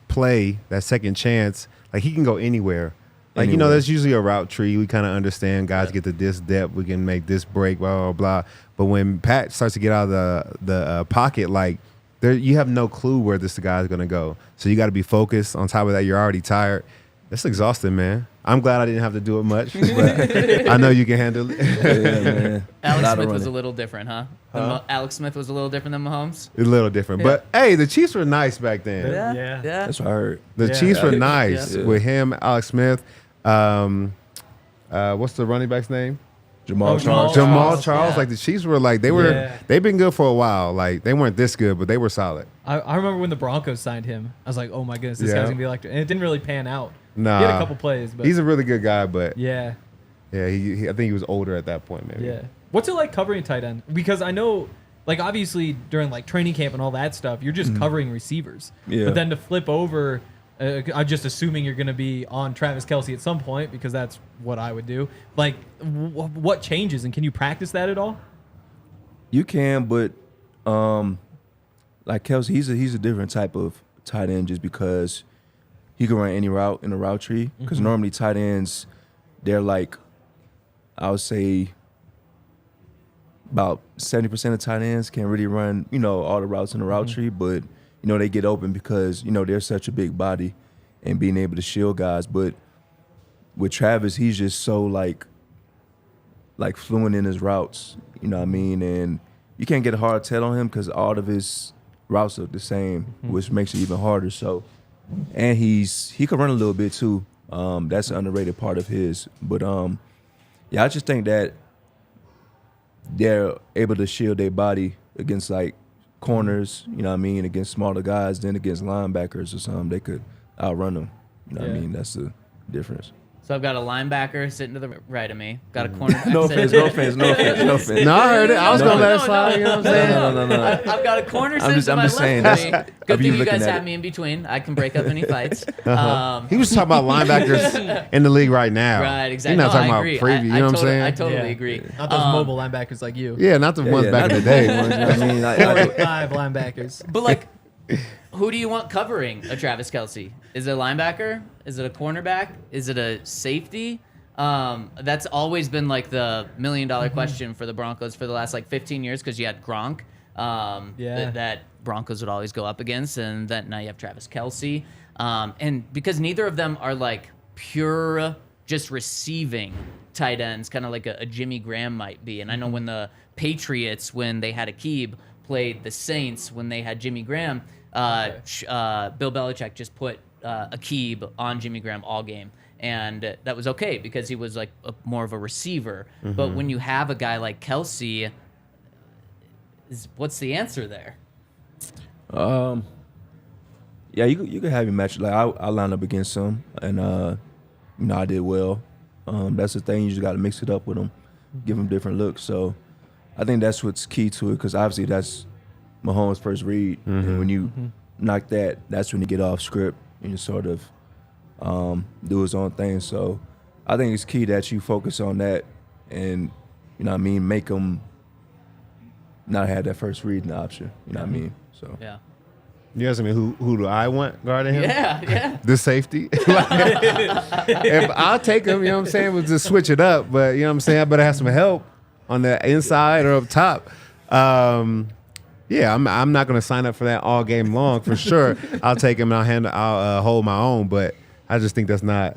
play, that second chance, like he can go anywhere. Like, you know, Anywhere. there's usually a route tree. We kind of understand guys get to this depth. We can make this break, blah, blah, blah. But when Pat starts to get out of the pocket, like, you have no clue where this guy is going to go. So you got to be focused. On top of that, you're already tired. That's exhausting, man. I'm glad I didn't have to do it much, but I know you can handle it. Yeah, man. Alex Smith was a little different, huh? Alex Smith was a little different than Mahomes. A little different. But, hey, the Chiefs were nice back then. Yeah. That's what I heard. The Chiefs were nice Yeah. with him, Alex Smith. What's the running back's name? Jamal Oh, Charles. Jamal Charles. Yeah. Like, the Chiefs were like, they've been good for a while. Like, they weren't this good, but they were solid. I remember when the Broncos signed him. I was like, oh my goodness, this Yeah. guy's gonna be electric. And it didn't really pan out. Nah. He had a couple plays, but He's a really good guy, but yeah. he I think he was older at that point, maybe. Yeah. What's it like covering a tight end? Because I know, like, obviously during like training camp and all that stuff, you're just covering receivers. Yeah. But then to flip over, I'm just assuming you're going to be on Travis Kelce at some point because that's what I would do. Like, what changes, and can you practice that at all? You can, but like Kelce, he's a different type of tight end just because he can run any route in the route tree. Because normally tight ends, they're like, I would say about 70% of tight ends can really run, you know, all the routes in the route tree, but you know, they get open because, you know, they're such a big body and being able to shield guys. But with Travis, he's just so like fluent in his routes, you know what I mean? And you can't get a hard tell on him because all of his routes are the same, which makes it even harder. So, and he can run a little bit too. That's an underrated part of his. But yeah, I just think that they're able to shield their body against like corners, you know what I mean, against smaller guys, then against linebackers or something, they could outrun them. You know what I Yeah. mean? That's the difference. So I've got a linebacker sitting to the right of me. Got a cornerback. No sitting- offense, no offense, no offense, no offense. No, I heard it. I was No, going to let no, it slide. no. You know what I'm saying? No. I've got a corner sitting to I'm my just saying, left that's- of me. of Good you thing you guys looking at have it. me in between. I can break up any fights. He was talking about linebackers in the league right now. Right, exactly. He's not No, talking I about agree. preview. You know what I'm saying? I totally Yeah. agree. Not those mobile linebackers like you. Yeah, not the ones back in the day. I mean, I 5 linebackers. But like, who do you want covering a Travis Kelce? Is it a linebacker? Is it a cornerback? Is it a safety? That's always been like the $1 million question for the Broncos for the last like 15 years because you had Gronk. That Broncos would always go up against, and then now you have Travis Kelce. And because neither of them are like pure just receiving tight ends, kind of like a Jimmy Graham might be. And I know when the Patriots, when they had Akib, played the Saints when they had Jimmy Graham, Bill Belichick just put Akib on Jimmy Graham all game. And that was okay because he was like more of a receiver. But when you have a guy like Kelce, what's the answer there? Yeah, you could have your match. Like I line up against him, and you know I did well. That's the thing. You just got to mix it up with him, give him different looks. So I think that's what's key to it, because obviously that's Mahomes' first read, and when you knock that, that's when you get off script and you sort of do his own thing. So I think it's key that you focus on that, and you know what I mean, make him not have that first reading option. You know what I mean? So Yeah. You asking me who do I want guarding him? Yeah. The safety. If I'll take him, you know what I'm saying, we'll just switch it up. But you know what I'm saying, I better have some help on the inside or up top. Yeah, I'm not gonna sign up for that all game long for sure. I'll take him and I'll hold my own, but I just think that's not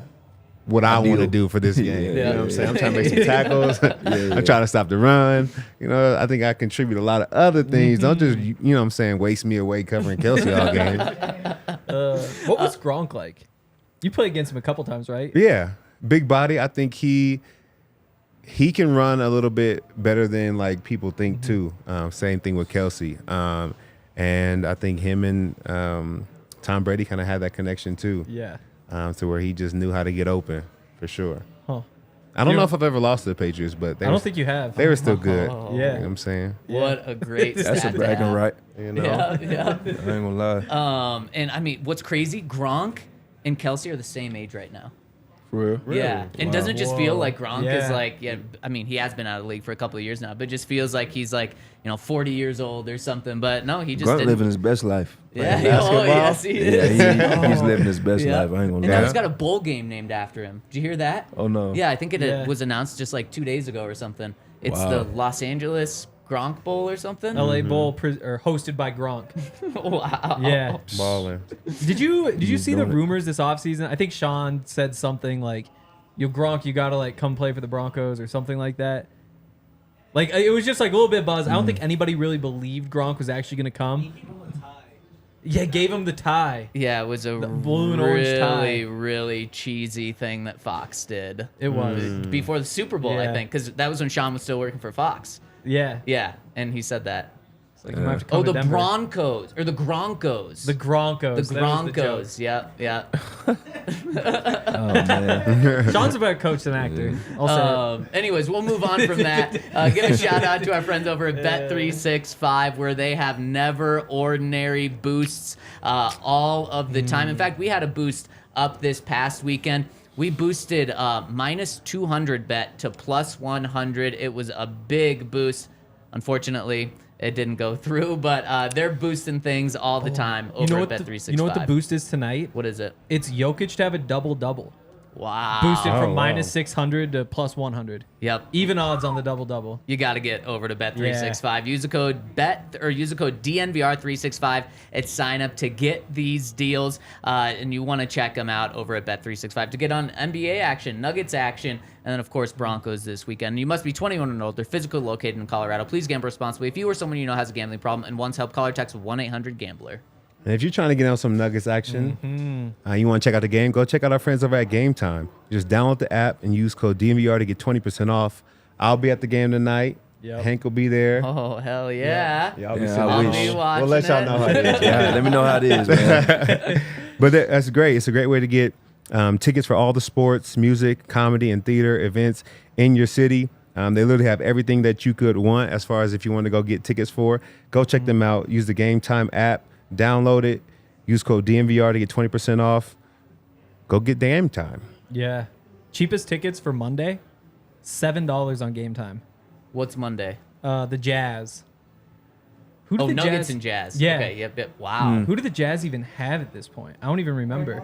what I want to do for this game. You know what I'm saying? I'm trying to make some tackles. I'm trying to stop the run. You know, I think I contribute a lot of other things. Don't just, you know what I'm saying, waste me away covering Kelce all game. What was Gronk like? You played against him a couple times, right? Yeah, big body. I think he can run a little bit better than like people think too. Same thing with Kelce. And I think him and Tom Brady kind of had that connection too. Yeah. To where he just knew how to get open for sure. Huh. I don't know if I've ever lost to the Patriots, but I don't think you have. they were still good. Yeah. You know what I'm saying? What a great that's a stat to bragging have. right. You know? Yeah. I ain't gonna lie. And I mean, what's crazy, Gronk and Kelce are the same age right now. For real? Yeah, and doesn't it just feel Whoa. like Gronk is Yeah. like, I mean, he has been out of the league for a couple of years now, but it just feels like he's like, 40 years old or something. But no, he just Grunt didn't. living his best life. Yeah, basketball? yes, he Yeah, is. he's living his best Yeah. life. I ain't And gonna now lie. he's got a bowl game named after him. Did you hear that? Oh no. Yeah, I think it Yeah. was announced just like 2 days ago or something. It's Wow. the Los Angeles Gronk Bowl or something. LA Bowl or hosted by Gronk. Wow. Yeah. Balling. Did you He's see the doing it. rumors this offseason? I think Sean said something like, "Yo, Gronk, you gotta like come play for the Broncos" or something like that. Like it was just like a little bit buzz. I don't think anybody really believed Gronk was actually gonna come. Yeah, gave him the tie. Yeah, it was a blue and orange tie. really cheesy thing that Fox did. It was. Before the Super Bowl, I Yeah. think, because that was when Sean was still working for Fox. Yeah. Yeah, and he said that. It's like, you might have to come Oh, to the Denver. Broncos or the Gronkos. The Gronkos. The That was the Broncos. Yeah. Oh man. joke. Sean's a better coach than actor. I'll say it. Anyways, we'll move on from that. Give a shout out to our friends over at Bet365, where they have never ordinary boosts all of the time. In fact, we had a boost up this past weekend. We boosted minus 200 bet to plus 100. It was a big boost. Unfortunately, it didn't go through, but they're boosting things all the time over at Bet365. You know what the boost is tonight? What is it? It's Jokic to have a double-double. Wow. Boosted from wow. minus 600 to plus 100. Yep. Even odds on the double-double. You got to get over to Bet365. Use the code use the code DNVR365 at sign up to get these deals. And you want to check them out over at Bet365 to get on NBA action, Nuggets action, and then of course Broncos this weekend. You must be 21 and older, physically located in Colorado. Please gamble responsibly. If you or someone you know has a gambling problem and wants help, call or text 1-800-GAMBLER. And if you're trying to get on some Nuggets action, you want to check out the game, go check out our friends over at Game Time. You just download the app and use code DNVR to get 20% off. I'll be at the game tonight. Yep. Hank will be there. Oh, hell yeah. Y'all be Yeah, sitting I on wish. home. I'll be watching We'll let y'all it. know how it is. Yeah, let me know how it is, man. But that's great. It's a great way to get tickets for all the sports, music, comedy, and theater events in your city. They literally have everything that you could want as far as if you want to go get tickets for. Go check them out. Use the Game Time app. Download it. Use code DNVR to get 20% off. Go get Game Time. Yeah. Cheapest tickets for Monday, $7 on Game Time. What's Monday? The Jazz. Who do Oh, the Nuggets Jazz, and Jazz. Yeah. Okay, yep. Wow. Who do the Jazz even have at this point? I don't even remember.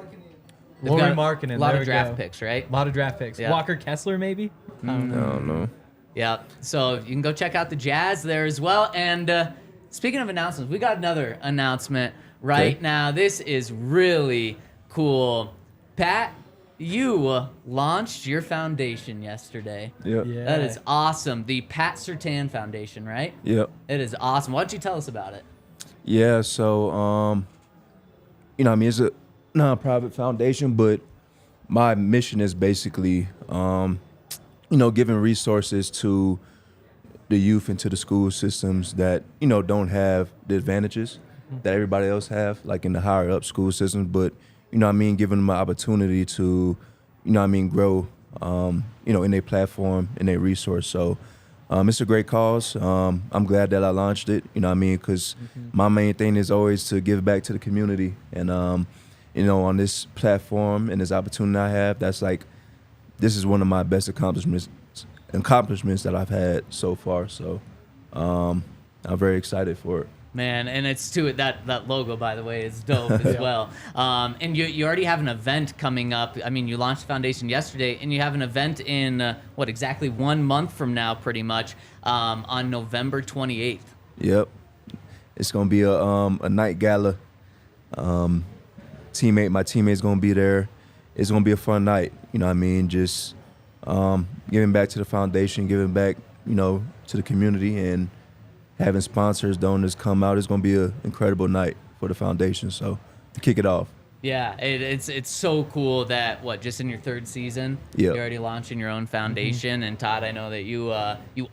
They've Laurie got Markkinen. A lot there of we draft go. picks, right? A lot of draft picks. Yeah. Walker Kessler, maybe? I don't know. Yeah. So you can go check out the Jazz there as well. And speaking of announcements, we got another announcement right Okay. now. This is really cool. Pat, you launched your foundation yesterday. Yep. Yeah. That is awesome. The Pat Surtain Foundation, right? Yep. It is awesome. Why don't you tell us about it? Yeah, so it's a non-profit foundation, but my mission is basically giving resources to the youth and to the school systems that don't have the advantages that everybody else have, like in the higher up school systems, but giving them an opportunity to grow in their platform and their resource. So it's a great cause. I'm glad that I launched it, because my main thing is always to give back to the community. And, on this platform and this opportunity I have, this is one of my best accomplishments that I've had so far. So I'm very excited for it. Man, and it's too that logo, by the way, is dope as well. And you already have an event coming up. I mean, you launched the foundation yesterday, and you have an event in exactly 1 month from now, pretty much, on November 28th. Yep, it's gonna be a night gala. My teammate's gonna be there. It's gonna be a fun night. Just giving back to the foundation, giving back, to the community, and having sponsors, donors come out. It's going to be an incredible night for the foundation. So to kick it off. Yeah, it's so cool that just in your third season, Yep. you're already launching your own foundation. And Todd, I know that you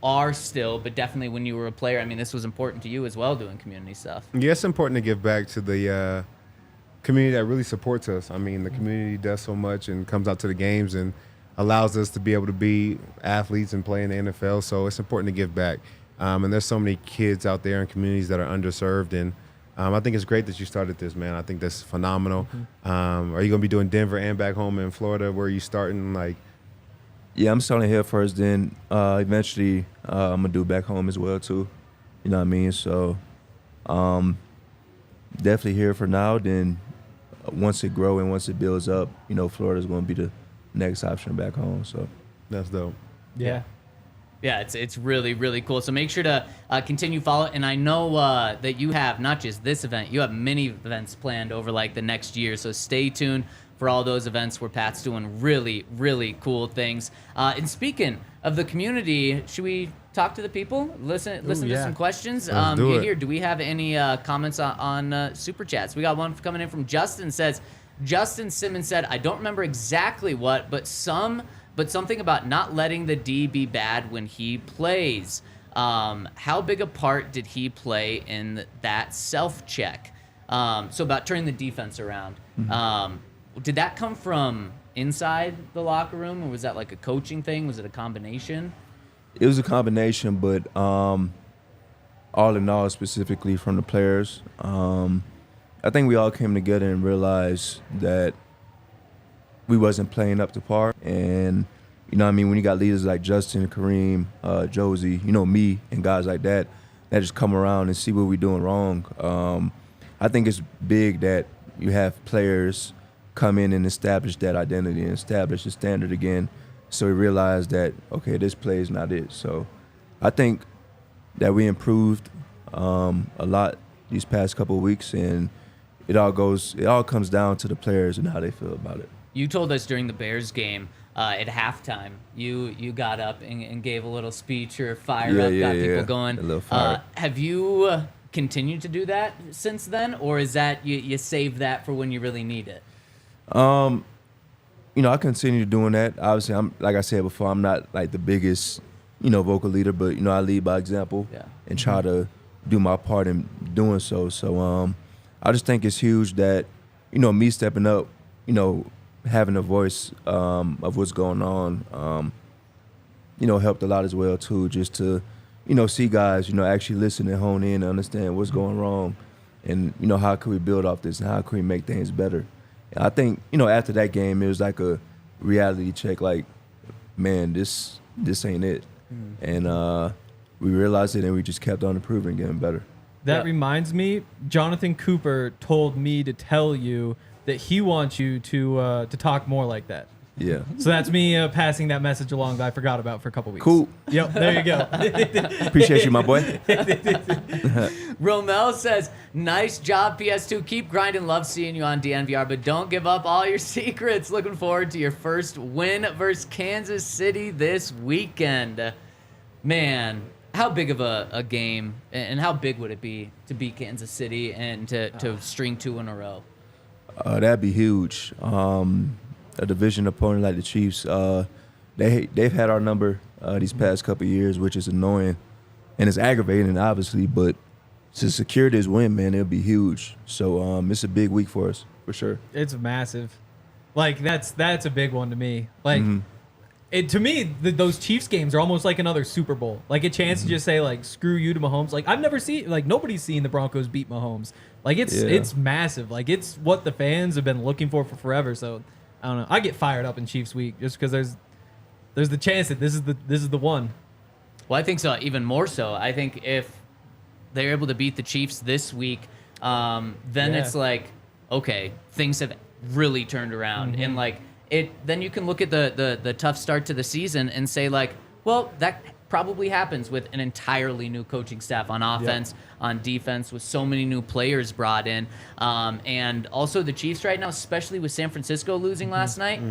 are still, but definitely when you were a player, I mean, this was important to you as well, doing community stuff. Yeah, it's important to give back to the community that really supports us. I mean, the community does so much and comes out to the games and allows us to be able to be athletes and play in the NFL. So it's important to give back. And there's so many kids out there in communities that are underserved, and I think it's great that you started this, man. I think that's phenomenal. Mm-hmm. Are you gonna be doing Denver and back home in Florida? Where are you starting? Like, Yeah, I'm starting here first. Then eventually I'm gonna do back home as well too. You know what I mean? So definitely here for now. Then once it grows and once it builds up, you know, Florida's gonna be the next option back home. So that's dope. Yeah. Yeah, it's really, really cool. So make sure to continue follow. And I know that you have not just this event, you have many events planned over like the next year. So stay tuned for all those events where Pat's doing really, really cool things. And speaking of the community, should we talk to the people? Listen to yeah. some questions. Let's do it. Here, do we have any comments on super chats? We got one coming in from Justin. Says, Justin Simmons said, I don't remember exactly what, but something about not letting the D be bad when he plays. How big a part did he play in that self-check? So about turning the defense around. Did that come from inside the locker room, or was that like a coaching thing? Was it a combination? it was a combination, but all in all, specifically from the players, I think we all came together and realized that we wasn't playing up to par. And, you know what I mean, when you got leaders like Justin, Kareem, Josie, you know, me and guys like that just come around and see what we're doing wrong. I think it's big that you have players come in and establish that identity and establish the standard again. So we realized that, okay, this play is not it. So I think that we improved a lot these past couple of weeks, and it all comes down to the players and how they feel about it. You told us during the Bears game at halftime, you got up and gave a little speech or fire up, got people going. A little fire. Have you continued to do that since then, or is that you save that for when you really need it? You know, I continue doing that. Obviously, I'm like I said before, I'm not like the biggest, you know, vocal leader, but you know, I lead by example and try to do my part in doing so. So I just think it's huge that, you know, me stepping up, you know, having a voice of what's going on, you know, helped a lot as well too, just to, you know, see guys, you know, actually listen and hone in and understand what's going wrong, and, you know, how can we build off this and how can we make things better. And I think, you know, after that game, it was like a reality check, like, man, this ain't it. And we realized it, and we just kept on improving, getting better. That reminds me, Jonathan Cooper told me to tell you that he wants you to talk more like that. Yeah. So that's me passing that message along that I forgot about for a couple weeks. Cool. Yep, there you go. Appreciate you, my boy. Romel says, nice job, PS2. Keep grinding. Love seeing you on DNVR, but don't give up all your secrets. Looking forward to your first win versus Kansas City this weekend. Man, how big of a game, and how big would it be to beat Kansas City and to string 2 in a row? That'd be huge. A division opponent like the Chiefs, they've had our number these past couple of years, which is annoying and it's aggravating, obviously. But to secure this win, man, it'll be huge. So it's a big week for us, for sure. It's massive. Like that's a big one to me. Like to me, those Chiefs games are almost like another Super Bowl. Like a chance to just say like screw you to Mahomes. Like I've never seen, like nobody's seen the Broncos beat Mahomes. Like it's massive. Like it's what the fans have been looking for forever. So I don't know. I get fired up in Chiefs week just because there's the chance that this is the one. Well, I think so. Even more so. I think if they're able to beat the Chiefs this week, then it's like, okay, things have really turned around, and like then you can look at the tough start to the season and say like, well, that probably happens with an entirely new coaching staff on offense, on defense, with so many new players brought in. And also the Chiefs right now, especially with San Francisco losing last night,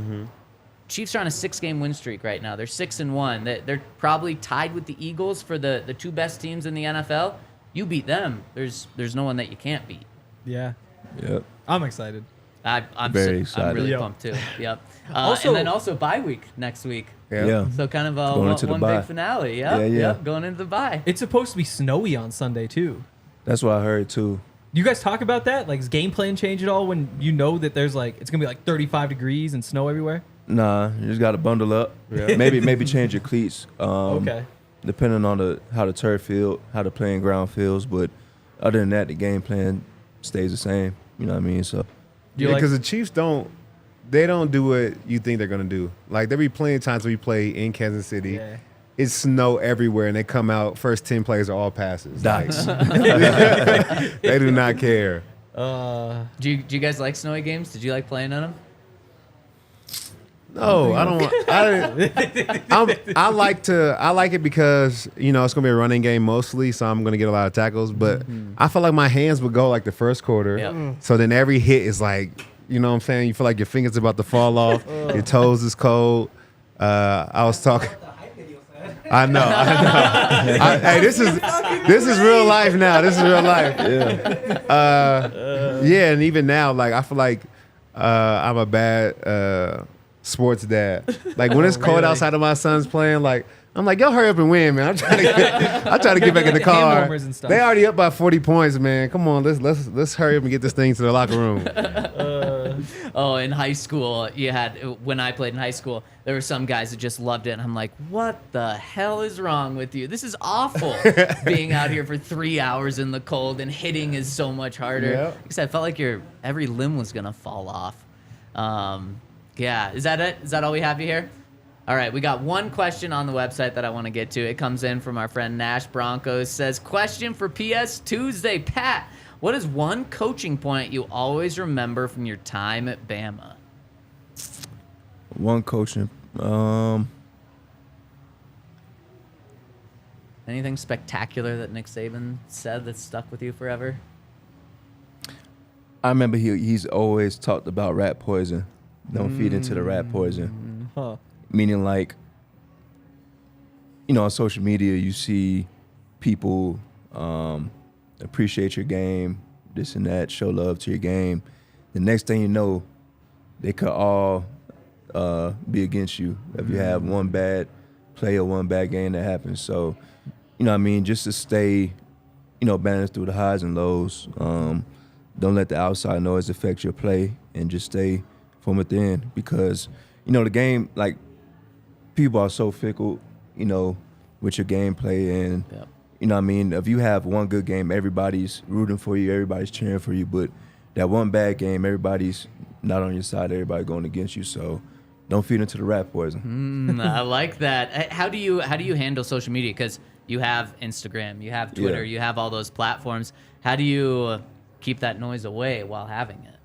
Chiefs are on a 6-game win streak right now. They're 6-1. They're probably tied with the Eagles for the 2 best teams in the NFL. You beat them, there's no one that you can't beat. Yeah. Yep. I'm excited. I'm very excited. I'm really Yep. pumped too. Yep. Also- and then also bye week next week. Yeah. So kind of Going into the one bye. big finale. Yep. Yep. Going into the bye. It's supposed to be snowy on Sunday too. That's what I heard too. Do you guys talk about that? Like, does game plan change at all when you know that there's like it's gonna be like 35 degrees and snow everywhere? Nah, you just got to bundle up. Yeah. Maybe change your cleats. Okay. Depending on how the turf field, how the playing ground feels. But other than that, the game plan stays the same. You know what I mean? So Yeah, because the Chiefs don't do what you think they're gonna do. Like there be plenty of times we play in Kansas City. Yeah. It's snow everywhere, and they come out. First 10 plays are all passes. Dice. They do not care. Do you guys like snowy games? Did you like playing on them? No, I don't. I like it because it's gonna be a running game mostly, so I'm gonna get a lot of tackles. But I feel like my hands would go like the first quarter. Yep. So then every hit is like, you know what I'm saying? You feel like your fingers about to fall off. Your toes is cold. I was talking. I know. Hey, this is real life now. This is real life. Yeah, and even now, like I feel like I'm a bad sports dad. Like when it's cold outside and my son's playing, like I'm like, yo, hurry up and win, man. I'm trying to get back in the car. And stuff. They already up by 40 points, man. Come on, let's hurry up and get this thing to the locker room. Oh, in high school, when I played in high school, there were some guys that just loved it. And I'm like, what the hell is wrong with you? This is awful being out here for 3 hours in the cold and hitting is so much harder. Yep. Because I felt like every limb was going to fall off. Yeah, is that it? Is that all we have here? All right, we got one question on the website that I want to get to. It comes in from our friend Nash Broncos. Says, question for PS Tuesday. Pat, what is one coaching point you always remember from your time at Bama? one coaching. Anything spectacular that Nick Saban said that stuck with you forever? I remember he's always talked about rat poison. Don't feed into the rat poison. Huh. Meaning like, on social media you see people appreciate your game, this and that, show love to your game. The next thing you know, they could all be against you if you have one bad play or one bad game that happens. So, just to stay, balanced through the highs and lows. Don't let the outside noise affect your play and just stay from within because, the game, like, people are so fickle, with your gameplay and, Yep. If you have one good game, everybody's rooting for you, everybody's cheering for you, but that one bad game, everybody's not on your side, everybody going against you, so don't feed into the rat poison. I like that. How do you handle social media? Because you have Instagram, you have Twitter, you have all those platforms. How do you keep that noise away while having it?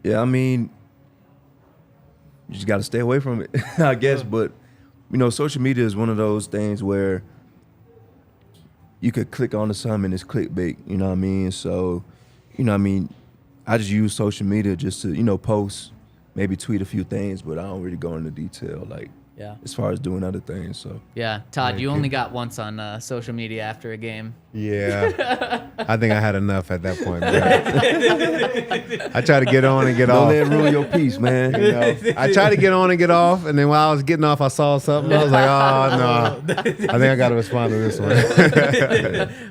Yeah, you just got to stay away from it, I guess. But, social media is one of those things where you could click onto something and it's clickbait, you know what I mean? So, I just use social media just to, post, maybe tweet a few things, but I don't really go into detail, like, as far as doing other things. So Yeah, Todd, you only got once on social media after a game. Yeah, I think I had enough at that point. I try to get on and get don't off. let it ruin your peace, man. I tried to get on and get off, and then while I was getting off, I saw something. I was like, oh, no. I think I got to respond to this one.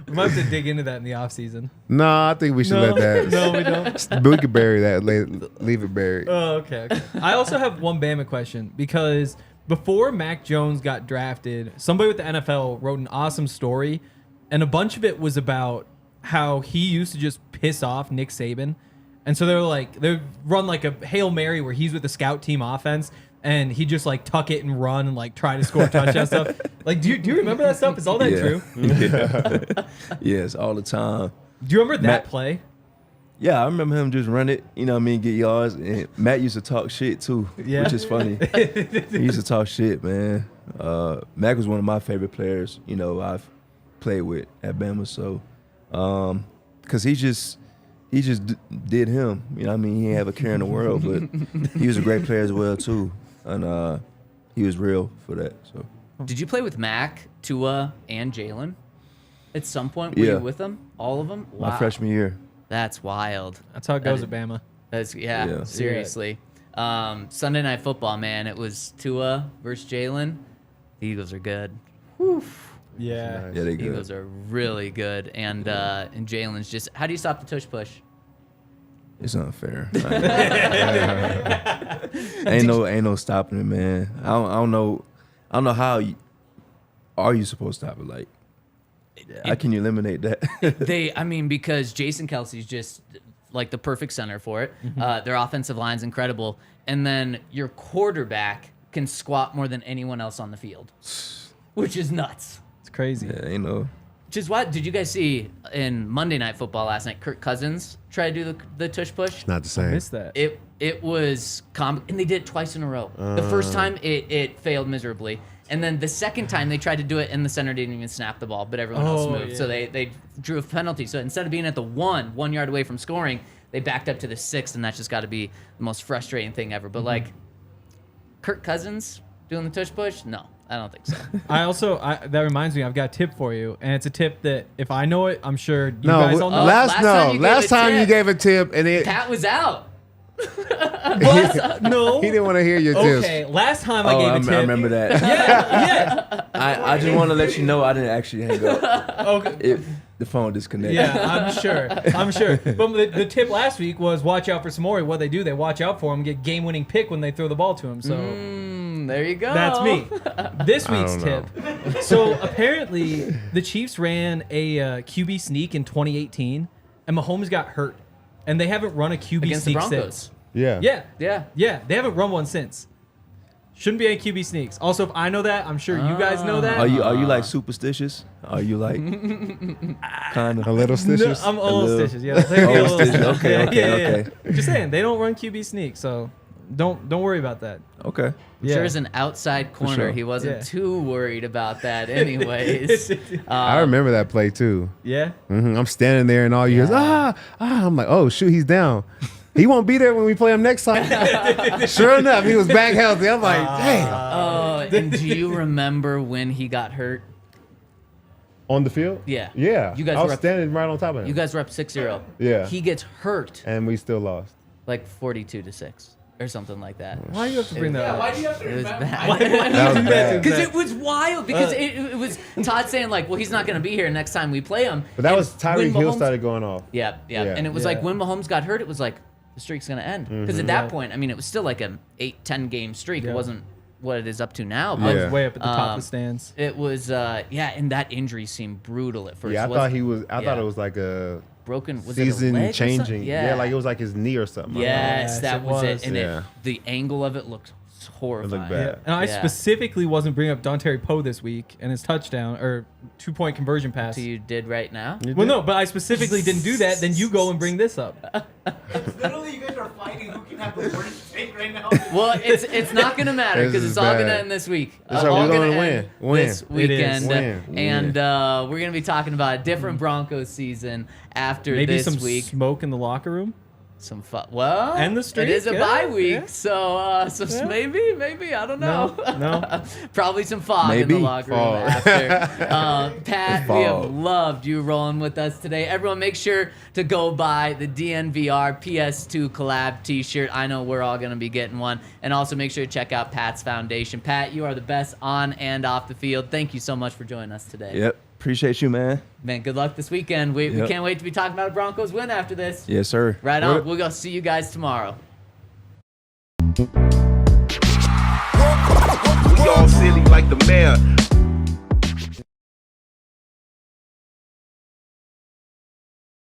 We might have to dig into that in the off season. No, I think we should let that. No, we don't. We could bury that. Leave it buried. Oh, okay. I also have one Bama question because before Mac Jones got drafted, somebody with the NFL wrote an awesome story, and a bunch of it was about how he used to just piss off Nick Saban. And so they run like a Hail Mary where he's with the scout team offense, and he just like tuck it and run and like try to score touchdown stuff. Like, do you remember that stuff? Is all that true? Yeah. Yes, all the time. Do you remember that play? Yeah, I remember him just run it, get yards. And Matt used to talk shit too, Yeah. which is funny. He used to talk shit, man. Mac was one of my favorite players, I've played with at Bama. So, because he just did him. He didn't have a care in the world, but he was a great player as well too, and he was real for that. So, Did you play with Mac, Tua, and Jalen at some point? Were Yeah. you with them? All of them? Wow. my freshman year. That's wild. That's how it goes at Bama. Yeah, seriously. Sunday Night Football, man. It was Tua versus Jalen. The Eagles are good. Yeah. Yeah, they good. Eagles are really good. And Jalen's just, how do you stop the tush push? It's unfair. ain't no stopping it, man. I don't know how are you supposed to stop it? Like, How can you eliminate that? Because Jason Kelce's just like the perfect center for it. Their offensive line's incredible. And then your quarterback can squat more than anyone else on the field, which is nuts. It's crazy. Yeah, you know. Which is why, did you guys see in Monday Night Football last night, Kirk Cousins try to do the tush push? Not the I same. missed that. It was and they did it twice in a row. The first time it failed miserably, and then the second time they tried to do it and the center didn't even snap the ball, but everyone else moved. Yeah. So they drew a penalty. So instead of being at the 1 yard away from scoring, they backed up to the 6, and that's just got to be the most frustrating thing ever. But like Kirk Cousins doing the tush push, no, I don't think so. That reminds me, I've got a tip for you, and it's a tip that if I know it, I'm sure you No, guys all know. last time you gave a tip, and Pat was out. No. he didn't want to hear your tips. Okay, last time I gave a tip. I remember that. Yeah. I just want to let you know I didn't actually hang up. Okay. The phone disconnected. Yeah, I'm sure. But the tip last week was watch out for Samori. What they do, they watch out for him, get game-winning pick when they throw the ball to him. So There you go. that's me. This week's don't tip. So apparently the Chiefs ran a QB sneak in 2018, and Mahomes got hurt, and they haven't run a QB Against the sneak Broncos. since. Yeah. Yeah. They haven't run one since. Shouldn't be any QB sneaks. Also, if I know that, I'm sure you guys know that. Are you like superstitious? Are you like kind of A little No, stitious. I'm a little- little stitches. Yeah, they're a little stitches. stitches. Okay. Just saying, they don't run QB sneaks, so don't worry about that. Okay. Yeah. Sure, as an outside corner, sure. he wasn't Yeah. too worried about that, anyways. I remember that play too. Yeah. I'm standing there, and all you hear is I'm like, oh shoot, he's down. He won't be there when we play him next time. Sure enough, he was back healthy. I'm like, dang. Oh, and do you remember when he got hurt? On the field? Yeah. Yeah. You guys I were was up- standing right on top of him. You guys were up 6-0. Yeah. He gets hurt And we still lost. like 42-6 or something like that. Why do you have to bring that up? Why do you have to It was remember? bad. That was bad. Because it was wild. Because it was Todd saying like, well, he's not going to be here next time we play him. But that And was Tyreek when Hill Mahomes- started going off. Yeah. Yeah. And it was Yeah. like when Mahomes got hurt, it was like the streak's going to end. Because at that point, I mean, it was still like an 8-10 game streak. Yeah. It wasn't what it is up to now. I But Yeah. was way up at the top of the stands. it was, and that injury seemed brutal at first. Yeah, I wasn't thought he was. I thought Yeah. it was like a broken. Was it a season leg or something? changing. Yeah, like it was like his knee or something. Yes, Yes, that it was it. was. And Yeah. the angle of it looked horrifying. bad. And I Yeah. specifically wasn't bringing up Dontari Poe this week and his touchdown or 2-point conversion pass. So you did right now? Well, no, but I specifically didn't do that. Then you go and bring this up. Literally, you guys are fighting who can have the worst take right now. Well, it's not going to matter because This it's is all going to bad. end this week. That's right, all we're gonna gonna end win. this It is. weekend. Win. And we're going to be talking about a different Broncos season after Maybe this some week. smoke in the locker room. Some fun. Well, And the streak, it is a yeah, bye week, yeah. so Yeah. maybe I don't know. No. Probably some fog in the Maybe. locker room Fog. after. Pat, we have Fog. loved you rolling with us today. Everyone, make sure to go buy the DNVR PS2 collab T-shirt. I know we're all gonna be getting one, and also make sure to check out Pat's Foundation. Pat, you are the best on and off the field. Thank you so much for joining us today. Yep. Appreciate you, man. Man, good luck this weekend. We Yep. can't wait to be talking about a Broncos win after this. Yes, sir. Right on. We'll go see you guys tomorrow. We all silly like the mayor.